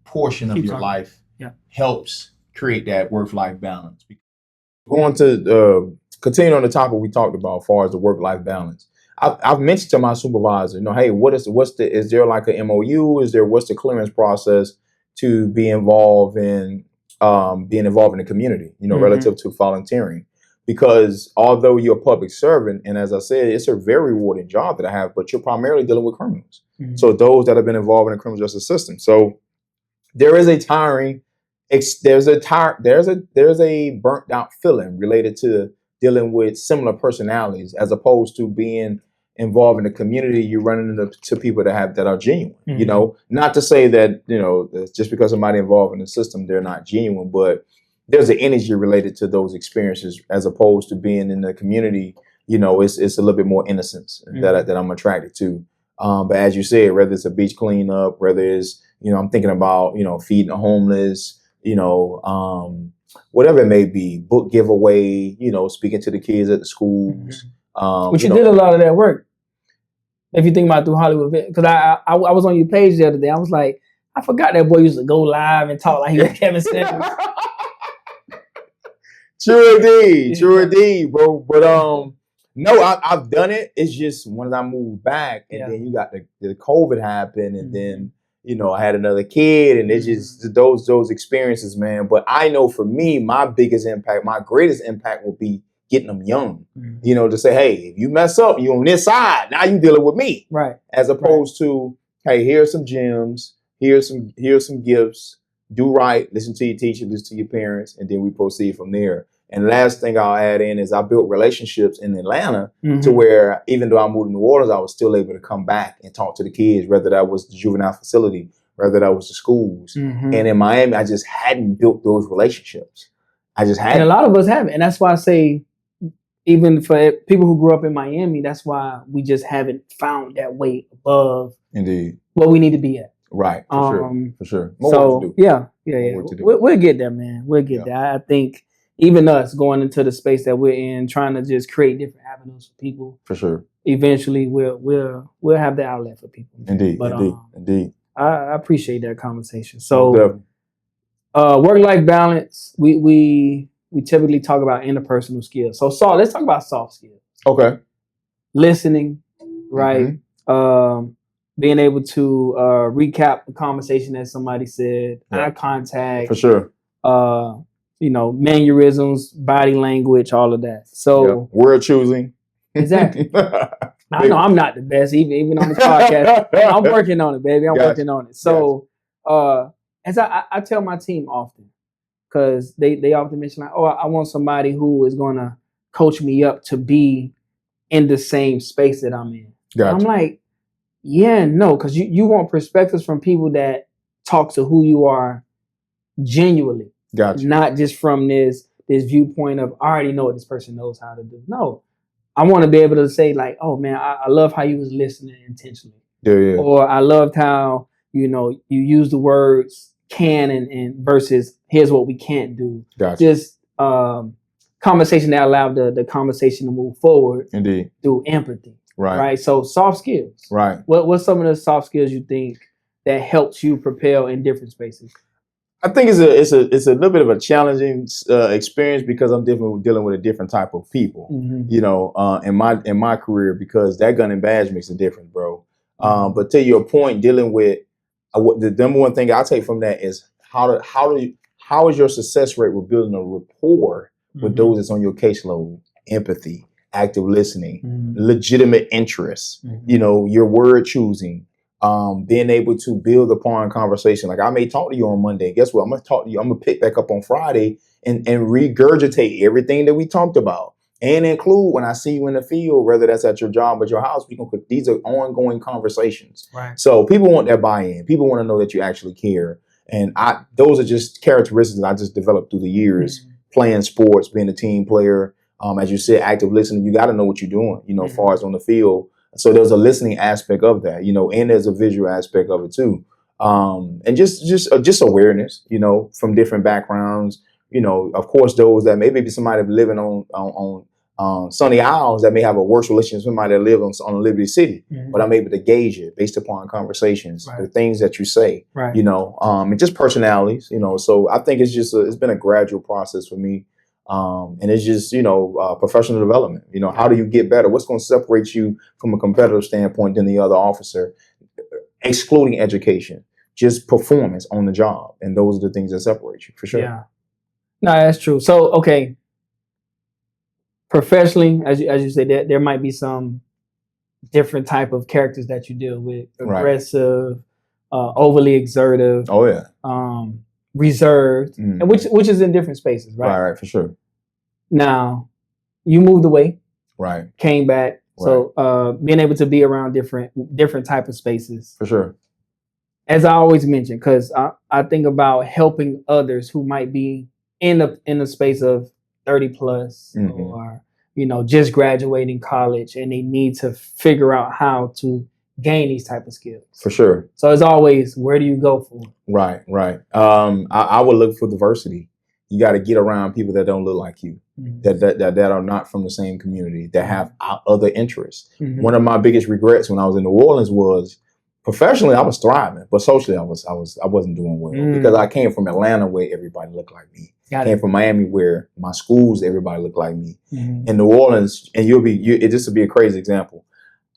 portion of your life helps create that work-life balance. Going to continue on the topic we talked about as far as the work-life balance. I've mentioned to my supervisor, you know, hey, is there like a MOU? What's the clearance process to be involved in being involved in the community, you know, relative to volunteering? Because although you're a public servant, and as I said, it's a very rewarding job that I have, but you're primarily dealing with criminals. Mm-hmm. So those that have been involved in the criminal justice system. So there is a there's a burnt out feeling related to dealing with similar personalities, as opposed to being involved in the community. You're running into people that are genuine. Mm-hmm. You know, not to say that, you know, just because somebody involved in the system, they're not genuine, but there's an energy related to those experiences, as opposed to being in the community. You know, it's a little bit more innocence that I'm attracted to. But as you said, whether it's a beach cleanup, whether it's, you know, I'm thinking about, you know, feeding the homeless, you know, whatever it may be, book giveaway, you know, speaking to the kids at the schools. But you did a lot of that work. If you think about through Hollywood, because I was on your page the other day, I was like, I forgot that boy used to go live and talk like he was Kevin Samuels. True indeed, bro. But no, I've done it. It's just when I moved back, and then you got the COVID happened, and then, you know, I had another kid, and it's just those experiences, man. But I know for me, my greatest impact will be getting them young. You know, to say, hey, if you mess up, you on this side, now you dealing with me, right? As opposed to, hey, here's some gems, here's some gifts. Do right, listen to your teacher, listen to your parents, and then we proceed from there. And last thing I'll add in is I built relationships in Atlanta to where even though I moved to New Orleans, I was still able to come back and talk to the kids, whether that was the juvenile facility, whether that was the schools. And in Miami, I just hadn't built those relationships. I just And a hadn't. lot of us haven't. And that's why I say, even for people who grew up in Miami, that's why we just haven't found that way above Indeed. where we need to be at. Right. For sure. More So work to do. yeah. More work to do. We'll get there, man. We'll get there. I think even us going into the space that we're in, trying to just create different avenues for people. For sure. Eventually, we'll have the outlet for people. Indeed. But, Indeed. I appreciate that conversation. So, work-life balance. We typically talk about interpersonal skills. So, let's talk about soft skills. Okay. Listening, right? Mm-hmm. Being able to recap the conversation that somebody said. Eye contact. For sure. Mannerisms, body language, all of that. So, word choosing. Exactly. I know I'm not the best, even on this podcast. I'm working on it, baby. I'm working on it. So, as I tell my team often, because they often mention like, oh, I want somebody who is going to coach me up to be in the same space that I'm in. Gotcha. I'm like, yeah, no, because you want perspectives from people that talk to who you are genuinely. Gotcha. Not just from this viewpoint of I already know what this person knows how to do. No. I want to be able to say like, oh man, I love how you was listening intentionally. Yeah. Or I loved how, you use the words can and versus here's what we can't do. Gotcha. Just conversation that allowed the conversation to move forward. Indeed. Through empathy. Right. So soft skills. Right. What's some of the soft skills you think that helps you propel in different spaces? I think it's a little bit of a challenging experience because I'm dealing with a different type of people, in my career, because that gun and badge makes a difference, bro. But to your point, dealing with the number one thing I take from that is how is your success rate with building a rapport with those that's on your caseload, empathy, active listening, legitimate interest, your word choosing. Being able to build upon conversation. Like I may talk to you on Monday. Guess what? I'm going to talk to you. I'm going to pick back up on Friday and regurgitate everything that we talked about and include when I see you in the field, whether that's at your job or your house, these are ongoing conversations. Right. So people want that buy-in. People want to know that you actually care. And those are just characteristics that I just developed through the years, playing sports, being a team player. As you said, active listening, you got to know what you're doing, as far as on the field. So there's a listening aspect of that, and there's a visual aspect of it too. And just awareness, from different backgrounds, of course, those that maybe be somebody living on Sunny Isles that may have a worse relationship with somebody that lives on Liberty City, but I'm able to gauge it based upon conversations, the things that you say, and just personalities, so I think it's been a gradual process for me. And it's just, professional development. How do you get better? What's going to separate you from a competitive standpoint than the other officer, excluding education, just performance on the job. And those are the things that separate you for sure. Yeah, no, that's true. So, okay. Professionally, as you say, there might be some different type of characters that you deal with, aggressive, overly exertive. Oh yeah. Reserved, and which is in different spaces, right? Right, for sure. Now, you moved away, right? Came back, so being able to be around different type of spaces, for sure. As I always mention, because I think about helping others who might be in the space of 30 plus, or just graduating college, and they need to figure out how to gain these type of skills. For sure. So as always, where do you go for? Right. I would look for diversity. You got to get around people that don't look like you, that are not from the same community, that have other interests. One of my biggest regrets when I was in New Orleans was professionally I was thriving, but socially I wasn't doing well because I came from Atlanta where everybody looked like me. Came from Miami where my schools everybody looked like me. In New Orleans, and this will be a crazy example.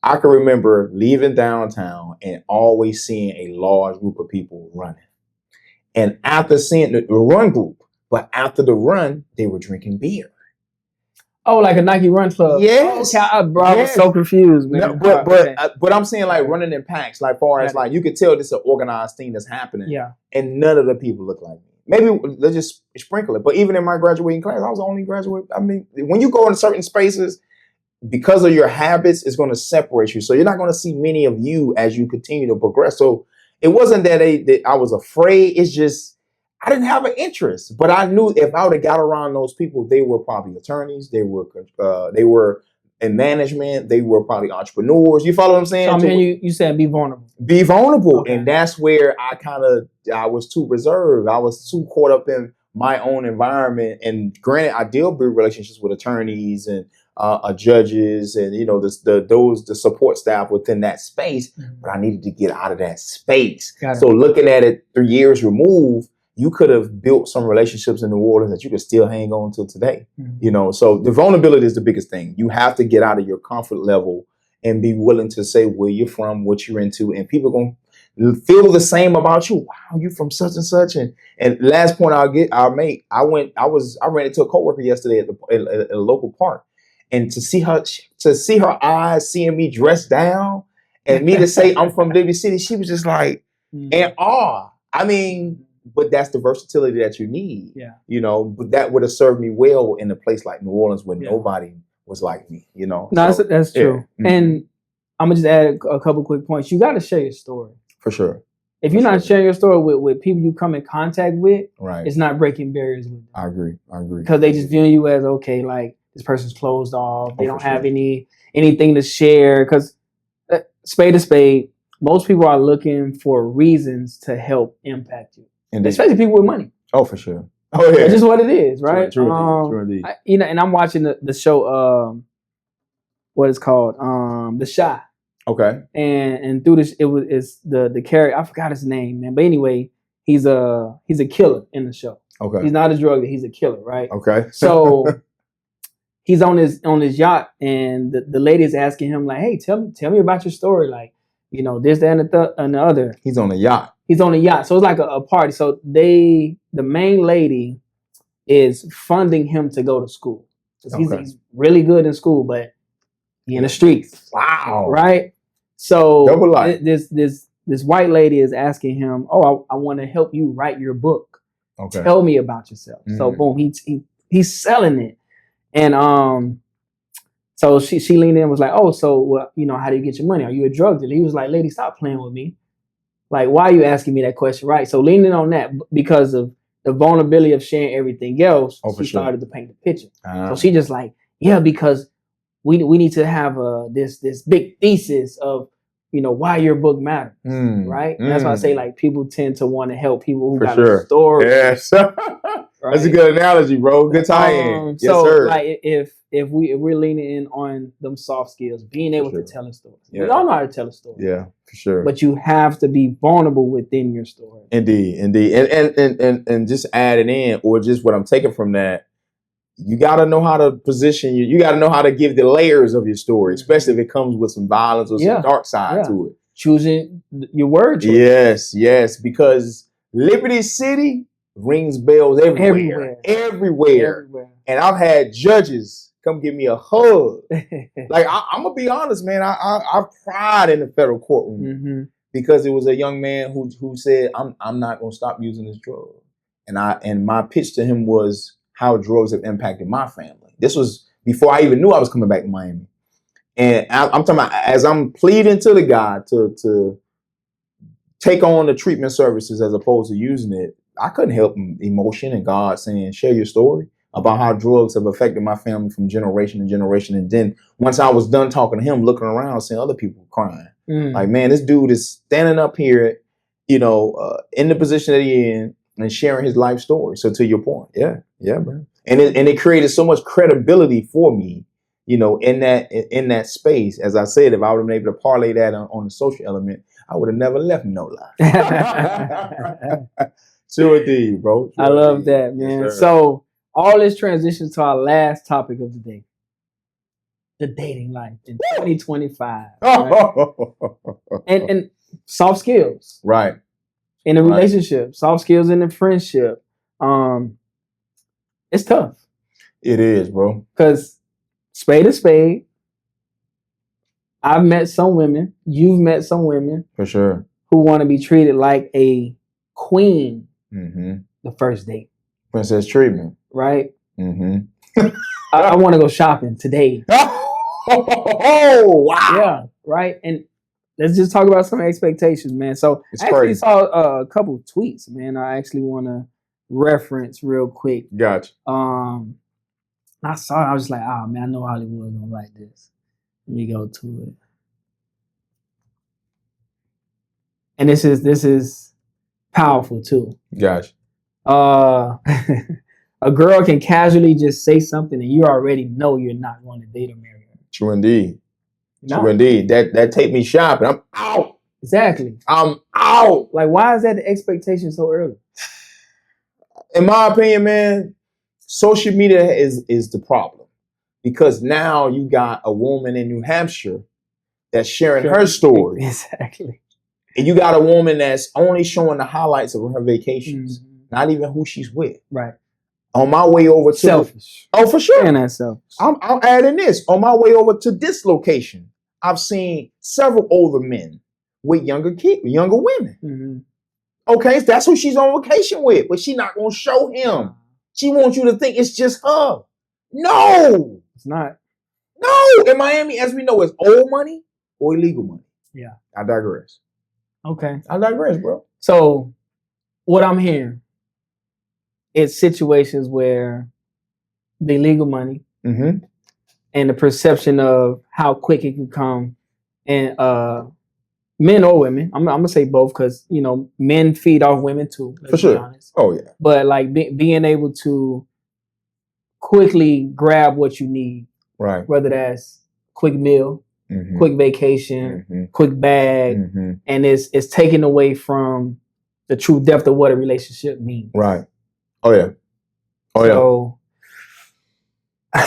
I can remember leaving downtown and always seeing a large group of people running. And after seeing the run group, but after the run, they were drinking beer. Oh, like a Nike Run Club. Yes. Okay, I was so confused, man. No, but I'm saying like running in packs, like far as like you could tell this is an organized thing that's happening. Yeah. And none of the people look like me. Maybe let's just sprinkle it. But even in my graduating class, I was the only graduate. I mean, when you go into certain spaces, because of your habits, it's going to separate you. So you're not going to see many of you as you continue to progress. So it wasn't that I was afraid. It's just I didn't have an interest, but I knew if I would have got around those people, they were probably attorneys. They were in management. They were probably entrepreneurs. You follow what I'm saying? So I mean, you said be vulnerable. Be vulnerable, Okay. and that's where I was too reserved. I was too caught up in my own environment. And granted, I did build relationships with attorneys and judges, and the support staff within that space. Mhm. But I needed to get out of that space. Got it. So looking at it 3 years removed, you could have built some relationships in New Orleans that you could still hang on to today. Mhm. So the vulnerability is the biggest thing. You have to get out of your comfort level and be willing to say where you're from, what you're into, and people going to feel the same about you. Wow, you from such and such. And last point I'll make, I ran into a coworker yesterday at a local park, and to see her eyes seeing me dressed down, and me to say I'm from Liberty City, she was just like in awe. I mean, but that's the versatility that you need. Yeah. But that would have served me well in a place like New Orleans where nobody was like me. No, that's true. Yeah. And I'm gonna just add a couple quick points. You got to share your story. For sure. If you're not sharing your story with people you come in contact with, right, it's not breaking barriers with them. I agree. Because they just view you as, okay, like this person's closed off. They don't have anything to share. Because spade to spade, most people are looking for reasons to help impact you. Indeed. Especially people with money. Oh, for sure. Oh, yeah. That's just what it is, right? True indeed. And I'm watching the show, what it's called, The Shy. Okay. And through this, it's the character. I forgot his name, man. But anyway, he's a killer in the show. Okay. He's not a drug dealer. He's a killer, right? Okay. So he's on his yacht, and the lady is asking him like, "Hey, tell me about your story, like, this, that, and the other." He's on a yacht. He's on a yacht, so it's like a party. So the main lady is funding him to go to school. He's really good in school, but he in the streets. Wow. Right? So this white lady is asking him, "Oh, I want to help you write your book. Okay. Tell me about yourself." Mm-hmm. So boom, he's selling it. And so she leaned in and was like, "Oh, so well, how do you get your money? Are you a drug dealer?" He was like, "Lady, stop playing with me. Like, why are you asking me that question?" Right? So leaning on that because of the vulnerability of sharing everything else, she started to paint the picture. So she just like, yeah, because we need to have this big thesis of why your book matters, right? And that's why I say like people tend to want to help people who got a story. Yes, right? That's a good analogy, bro. Good tie-in. Yes, so sir. Like if we're leaning in on them soft skills, being able to tell a story. Yeah. We all know how to tell a story. Yeah, for sure. But you have to be vulnerable within your story. Indeed. And just adding in, or just what I'm taking from that, you got to know how to position you. You got to know how to give the layers of your story, especially if it comes with some violence or some dark side to it. Choosing your word choice. Yes, because Liberty City rings bells everywhere. And I've had judges come give me a hug. Like I'm gonna be honest, man. I've cried in the federal courtroom because it was a young man who said, "I'm not gonna stop using this drug," and my pitch to him was how drugs have impacted my family. This was before I even knew I was coming back to Miami, and I'm talking about as I'm pleading to the guy to take on the treatment services as opposed to using it. I couldn't help emotion and God saying, "Share your story about how drugs have affected my family from generation to generation." And then once I was done talking to him, looking around, seeing other people crying, like, man, this dude is standing up here, in the position that he in and sharing his life story. So to your point, yeah, man. And it created so much credibility for me, in that space. As I said, if I would have been able to parlay that on the social element, I would have never left no lie. True indeed, bro. I love that, man. Yes, so all this transitions to our last topic of the day. The dating life in 2025. Right? and soft skills. Right. In a relationship. Soft skills in a friendship. It's tough. It is, bro. Because spade to spade, I've met some women, you've met some women. For sure. Who want to be treated like a queen the first date. Princess treatment. Right? I want to go shopping today. Oh, wow. Yeah, right? And let's just talk about some expectations, man. So I actually saw a couple of tweets, man. I actually want to reference real quick. Gotcha. I saw it. I was like, oh man, I know Hollywood don't like this. Let me go to it. And this is powerful too. Gotcha. A girl can casually just say something and you already know you're not going to date or marry her. True indeed. No. True indeed. That take me shopping. I'm out. Exactly. I'm out. Like, why is that the expectation so early? In my opinion, man, social media is the problem. Because now you got a woman in New Hampshire that's sharing her story. Exactly. And you got a woman that's only showing the highlights of her vacations, not even who she's with. Right. On my way over to selfish. Oh, for sure. And that's selfish. I'm adding this. On my way over to this location, I've seen several older men with younger women. Mm-hmm. Okay, so that's who she's on vacation with, but she's not gonna show him. She wants you to think it's just her. No, it's not. No, in Miami, as we know, it's old money or illegal money. Yeah. I digress. Okay. I digress, bro. So what I'm hearing, it's situations where the illegal money and the perception of how quick it can come, and men or women, I'm gonna say both because men feed off women too. For sure. Oh yeah. But like being able to quickly grab what you need, right? Whether that's quick meal, quick vacation, quick bag, and it's taken away from the true depth of what a relationship means. Right. Oh yeah. Oh yeah.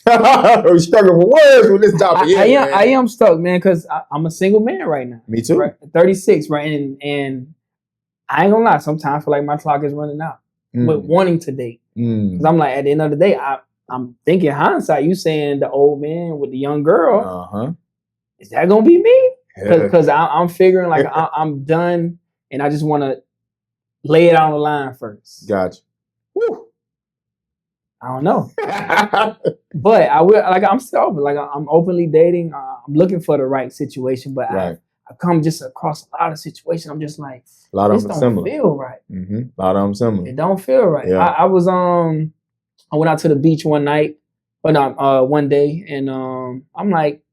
I'm struggling for words with this topic. I am stuck, man, because I'm a single man right now. Me too. Right? 36, right? And I ain't gonna lie, sometimes I feel like my clock is running out with wanting to date. Because I'm like, at the end of the day, I'm thinking hindsight, you saying the old man with the young girl, is that gonna be me? Because I'm figuring like I'm done and I just want to lay it on the line first. Gotcha. Whew. I don't know. But I will, like, I'm still open. Like, I'm openly dating. I'm looking for the right situation, but I come just across a lot of situations. I'm just like, a lot of them don't similar. Feel right. A lot of them similar. It don't feel right. Yeah. I was I went out to the beach one night, but not one day, and I'm like,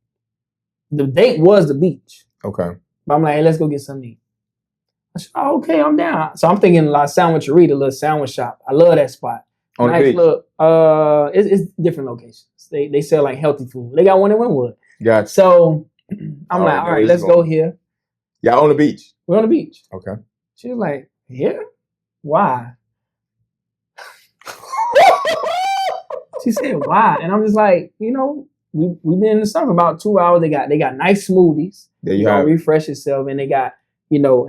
the date was the beach. Okay. But I'm like, hey, let's go get something to eat. I said, oh, okay, I'm down. So I'm thinking La Sandwicheria, the little sandwich shop. I love that spot. On the beach. Look, it's different locations. They sell like healthy food. They got one in Wynwood. Gotcha. So I'm like, all right, let's go here. Y'all on the beach? We're on the beach. Okay. She was like, yeah? Why? She said, why? And I'm just like, we've been in the sun for about 2 hours. They got nice smoothies. There you have refresh yourself, and they got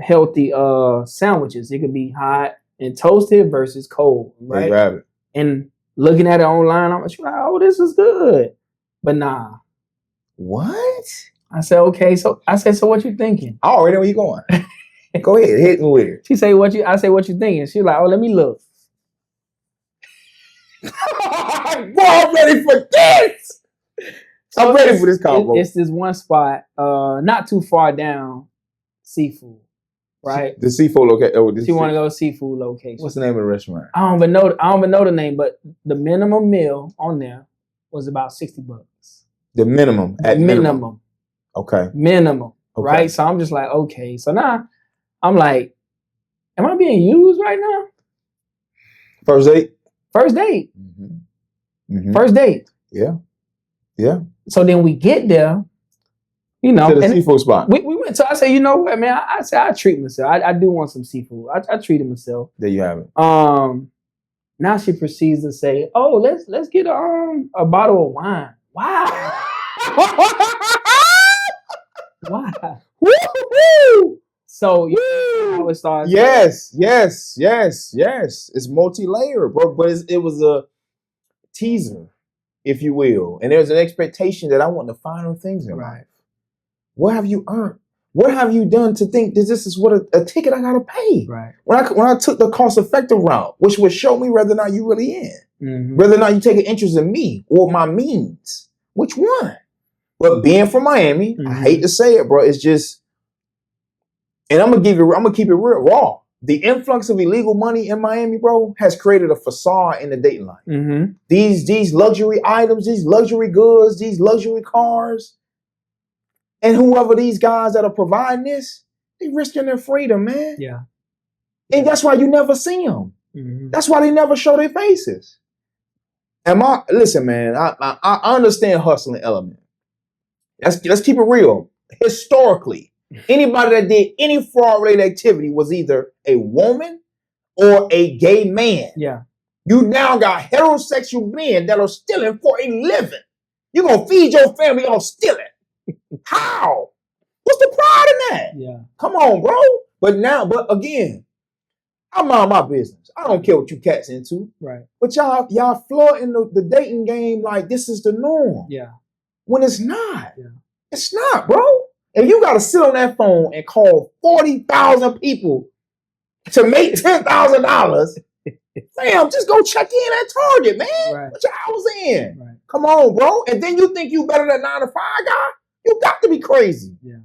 healthy sandwiches. It could be hot and toasted versus cold, right? There you have it. And looking at it online, I'm like, oh, this is good. But nah. What? I said, okay. So I said, so what you thinking? I already know where you going. Go ahead, hit me with it. She say, I say, what you thinking? She like, oh, let me look. Boy, I'm ready for this. So I'm ready for this combo. It's this one spot, not too far down, seafood, right? The seafood location. She want to go to seafood location. What's the name of the restaurant? I don't even know the name, but the minimum meal on there was about $60. The minimum. At minimum. Okay. Minimum. Okay. Right? So I'm just like, okay. So now I'm like, am I being used right now? First date? First date. First date. Yeah. Yeah. So then we get there, to the seafood spot. We went. So I said, you know what, man? I said I treat myself. I do want some seafood. I treated myself. There you have it. Now she proceeds to say, oh, let's get a bottle of wine. Wow. Why? Woo-hoo! So how it starts. Yes. It's multi-layered, bro. But it was a teaser, if you will. And there's an expectation that I want the finer things in life. What have you earned? What have you done to think that this is what a ticket I gotta pay? Right. When I took the cost-effective route, which would show me whether or not you really in, whether or not you take an interest in me or my means. Which one? But being from Miami, I hate to say it, bro. It's just, and I'm gonna keep it real raw. the influx of illegal money in Miami, bro, has created a facade in the dating life. Mm-hmm. These luxury items, these luxury goods, these luxury cars, and whoever these guys that are providing this, they risking their freedom, man. Yeah. And that's why you never see them. Mm-hmm. That's why they never show their faces. Listen, man, I understand hustling element. Let's keep it real. Historically, anybody that did any fraud-related activity was either a woman or a gay man. Yeah. You now got heterosexual men that are stealing for a living. You're going to feed your family on stealing. How? What's the pride in that? Yeah. Come on, bro. But again, I mind my business. I don't care what you cats into. Right. But y'all flooding the dating game like this is the norm. Yeah. When it's not. Yeah. It's not, bro. If you got to sit on that phone and call 40,000 people to make $10,000, fam, just go check in at Target, man. Right. Put your hours in. Right. Come on, bro. And then you think you better than 9 to 5 guy? You got to be crazy. Yeah.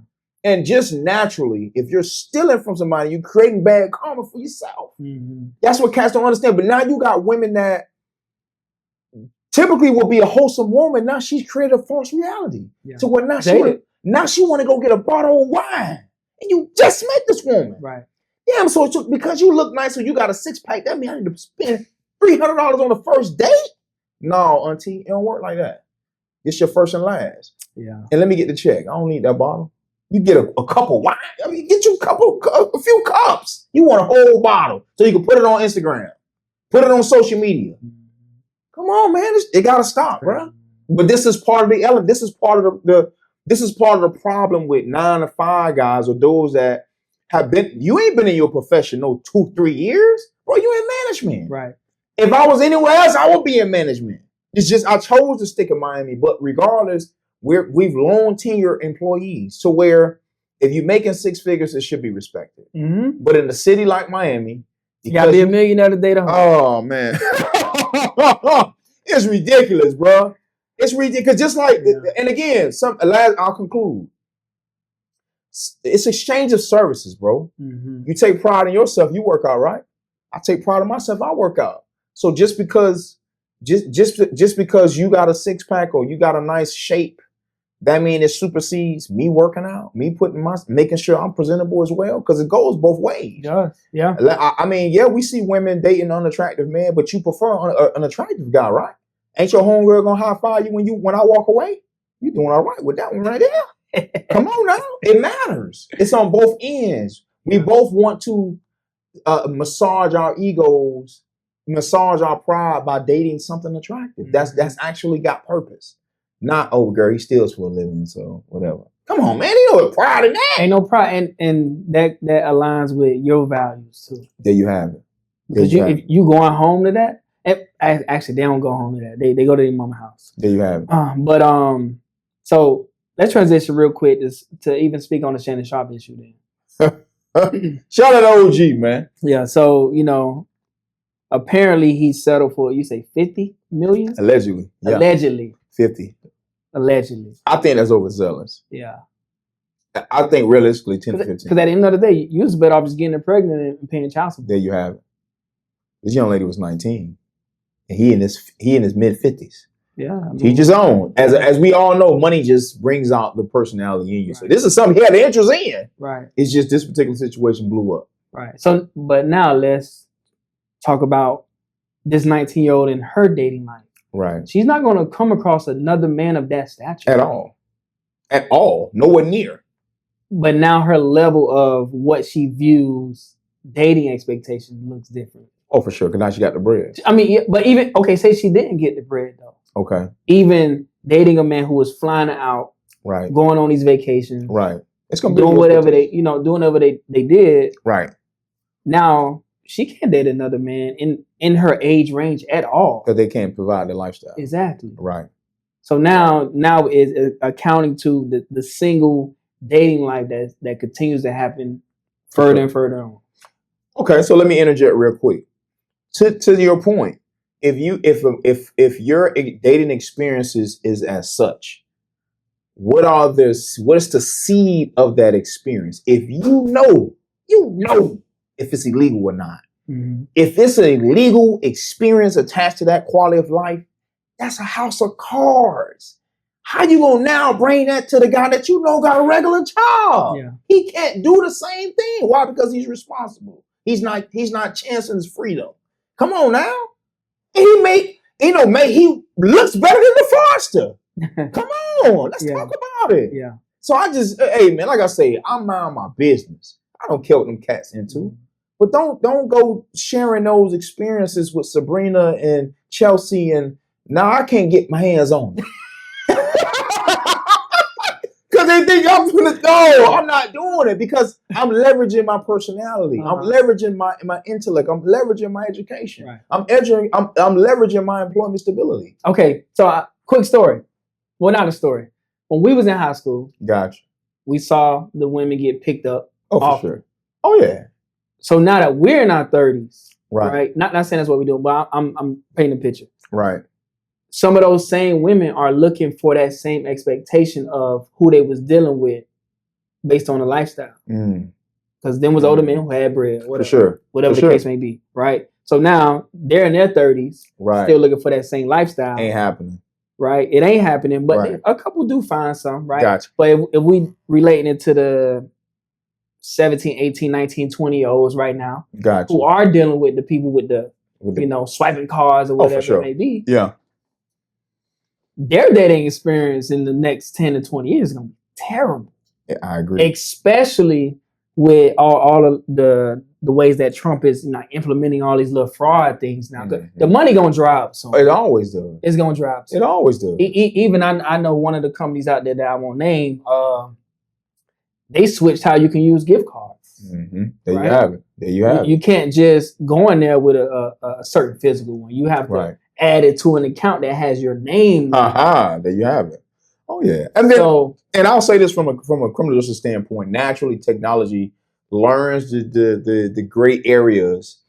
And just naturally, if you're stealing from somebody, you're creating bad karma for yourself. Mm-hmm. That's what cats don't understand. But now you got women that typically would be a wholesome woman. Now she's created a false reality. Yeah. To what now she want to go get a bottle of wine. And you just met this woman. Right. Yeah, so because you look nice or you got a 6-pack, that means I need to spend $300 on the first date? No, auntie, it don't work like that. It's your first and last. Yeah. And let me get the check. I don't need that bottle. You get a cup of wine. I mean, get you a few cups. You want a whole bottle so you can put it on Instagram, put it on social media. Come on, man, it gotta stop, bro. But this is part of the element. This is part of the problem with 9 to 5 guys or those that have been. You ain't been in your profession no 2-3 years, bro. You in management, right? If I was anywhere else, I would be in management. It's just I chose to stick in Miami, but regardless. We've long tenure employees to where if you're making 6 figures, it should be respected. Mm-hmm. But in a city like Miami, you gotta be a millionaire to date a hoe. Oh man, it's ridiculous, bro. It's ridiculous. Just like, and again, I'll conclude. It's exchange of services, bro. Mm-hmm. You take pride in yourself, you work out, right? I take pride in myself, I work out. So just because you got a 6-pack or you got a nice shape. That means it supersedes me working out, me making sure I'm presentable as well, because it goes both ways. Yeah. I mean, yeah, we see women dating unattractive men, but you prefer an attractive guy, right? Ain't your homegirl gonna high five you when I walk away? You doing all right with that one right there? Come on now, it matters. It's on both ends. We both want to massage our egos, massage our pride by dating something attractive. Mm-hmm. That's actually got purpose. Not, oh, girl, he steals for a living, so whatever. Come on, man. Ain't no pride in that. Ain't no pride, and that aligns with your values too. There you have it. Because if you going home to that, actually they don't go home to that. They go to their mama house. There you have it. So let's transition real quick to even speak on the Shannon Sharp issue then. Shout out to OG, man. Yeah. So apparently he settled for, you say 50 million? Allegedly. Yeah. Allegedly. 50. Allegedly. I think that's overzealous. Yeah. I think realistically 10 to 15. Because at the end of the day, you was better off just getting her pregnant and paying child support. There you have it. This young lady was 19. And he in his mid-50s. Yeah. I mean, Teach his own. As we all know, money just brings out the personality in you. Right. So this is something he had an interest in. Right. It's just this particular situation blew up. Right. So, but now let's talk about this 19-year-old in her dating life. Right. She's not going to come across another man of that stature. At all. At all. Nowhere near. But now her level of what she views dating expectations looks different. Oh, for sure. Because now she got the bread. I mean, but even, okay, say she didn't get the bread though. Okay. Even dating a man who was flying her out. Right. Going on these vacations. Right. It's going to be doing whatever they did. Right. Now, she can't date another man in her age range at all. Because they can't provide the lifestyle. Exactly. Right. So now is accounting to the single dating life that continues to happen further and further on. Okay, so let me interject real quick. To your point, if your dating experiences is as such, what is the seed of that experience? If you know if it's illegal or not. Mm-hmm. If it's a legal experience attached to that quality of life, that's a house of cards. How you gonna now bring that to the guy that you know got a regular job? Yeah. He can't do the same thing. Why? Because he's responsible. He's not chancing his freedom. Come on now. And he looks better than the Foster. Come on, let's talk about it. Yeah. So hey man, like I say, I mind my business. I don't care what them cats into. But don't go sharing those experiences with Sabrina and Chelsea, and now I can't get my hands on it. Because they think I'm gonna go. I'm not doing it because I'm leveraging my personality. I'm leveraging my intellect. I'm leveraging my education. Right. I'm leveraging my employment stability. Okay, so quick story. Well, not a story. When we was in high school, gotcha, we saw the women get picked up. Oh, for sure. Oh yeah. So now that we're in our 30s, right? Not saying that's what we do, but I'm painting a picture. Right. Some of those same women are looking for that same expectation of who they was dealing with based on the lifestyle. Because them was older men who had bread, whatever, the case may be, right? So now they're in their 30s, still looking for that same lifestyle. Ain't happening. Right? It ain't happening, but a couple do find some, right? Gotcha. But if we relating it to the 17, 18, 19, 20-year-olds right now, who are dealing with the people with the swiping cars or whatever it may be. Yeah. Their dating experience in the next 10 to 20 years is going to be terrible. Yeah, I agree. Especially with all of the ways that Trump is implementing all these little fraud things now. The money going to dry up soon. It always does. It's going to dry up soon. It always does. Even I know one of the companies out there that I won't name, they switched how you can use gift cards. Mm-hmm. There you have it. There you have it. You can't just go in there with a certain physical one. You have to add it to an account that has your name. There you have it. Oh yeah. And then, and I'll say this from a criminal justice standpoint. Naturally, technology learns the gray areas,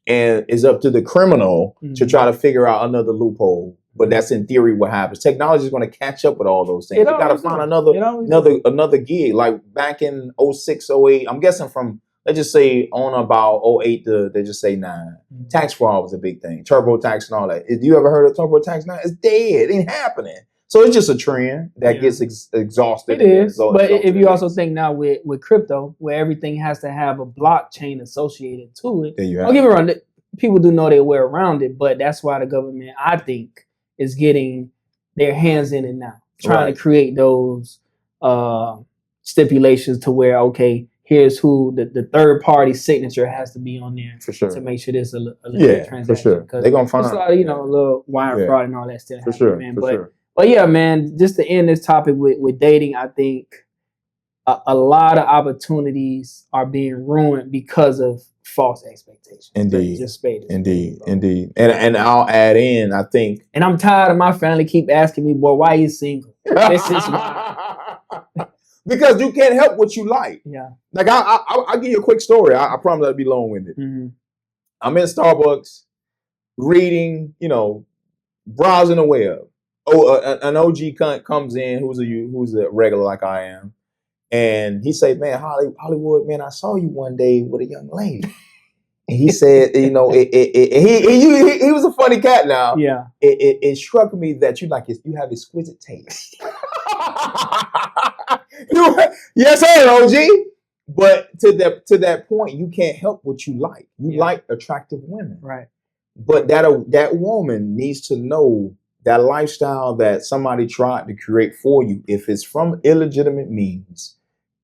and it's up to the criminal to try to figure out another loophole. But that's in theory what happens. Technology is going to catch up with all those things. You got to find another gig. Like back in 06, 08, I'm guessing from, let's just say on about 08 to, they just say 9. Tax fraud was a big thing. TurboTax and all that. You ever heard of TurboTax now? It's dead. It ain't happening. So it's just a trend that gets exhausted. It is. But if you also think now with crypto, where everything has to have a blockchain associated to it. Don't get me wrong. People do know their way around it, but that's why the government, I think, is getting their hands in it now, trying to create those stipulations to where, okay, here's who the third party signature has to be on there to make sure this is a legit transaction. For sure. They're going to find out. A little wire fraud and all that still happening, man. But yeah, man, just to end this topic with dating, I think a lot of opportunities are being ruined because of false expectations. Indeed. Just stated. Indeed. And I'll add in, I think. And I'm tired of my family keep asking me, boy, why are you single? This is why. Because you can't help what you like. Yeah. Like I'll give you a quick story. I promise I'll be long-winded. Mm-hmm. I'm in Starbucks reading, browsing the web. An OG comes in who's a regular like I am. And he said, man, Hollywood, man, I saw you one day with a young lady. And he said, he was a funny cat now. Yeah. It struck me that you have exquisite taste. Yes, sir, OG. But to that point, you can't help what you like. You like attractive women. Right. But that woman needs to know that lifestyle that somebody tried to create for you, if it's from illegitimate means,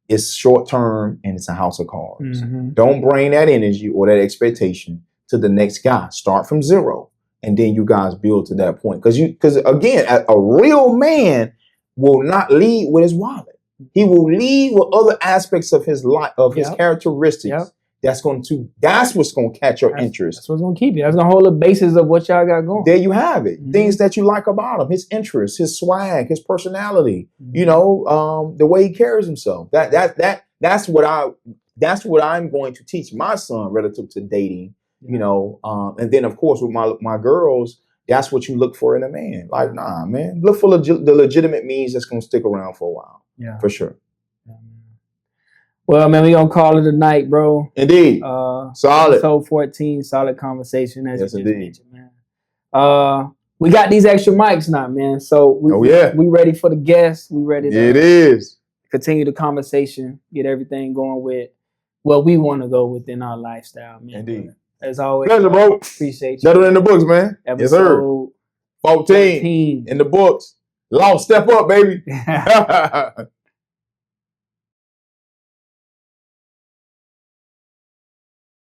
it's short term and it's a house of cards. Mm-hmm. Don't bring that energy or that expectation to the next guy. Start from zero, and then you guys build to that point. Because again, a real man will not lead with his wallet. He will lead with other aspects of his life, of his characteristics. Yep. That's what's going to catch your interest. That's what's going to keep you. That's going to hold the basis of what y'all got going. There you have it. Mm-hmm. Things that you like about him, his interests, his swag, his personality, the way he carries himself. That's what I'm going to teach my son relative to dating, and then of course with my girls, that's what you look for in a man. Like, nah, man, look for the legitimate means that's going to stick around for a while. Yeah. For sure. Well, man, we gonna call it a night, bro. Indeed. Solid. Episode 14, solid conversation, as Yes, you just indeed. mentioned, man. We got these extra mics now, man. So we ready for the guests. We ready to it is. Continue the conversation, get everything going with what we want to go within our lifestyle, man. Indeed. As always, Pleasure, bro. Appreciate you. Better in the books, man. Yes, sir. Episode 14 in the books. Law, step up, baby.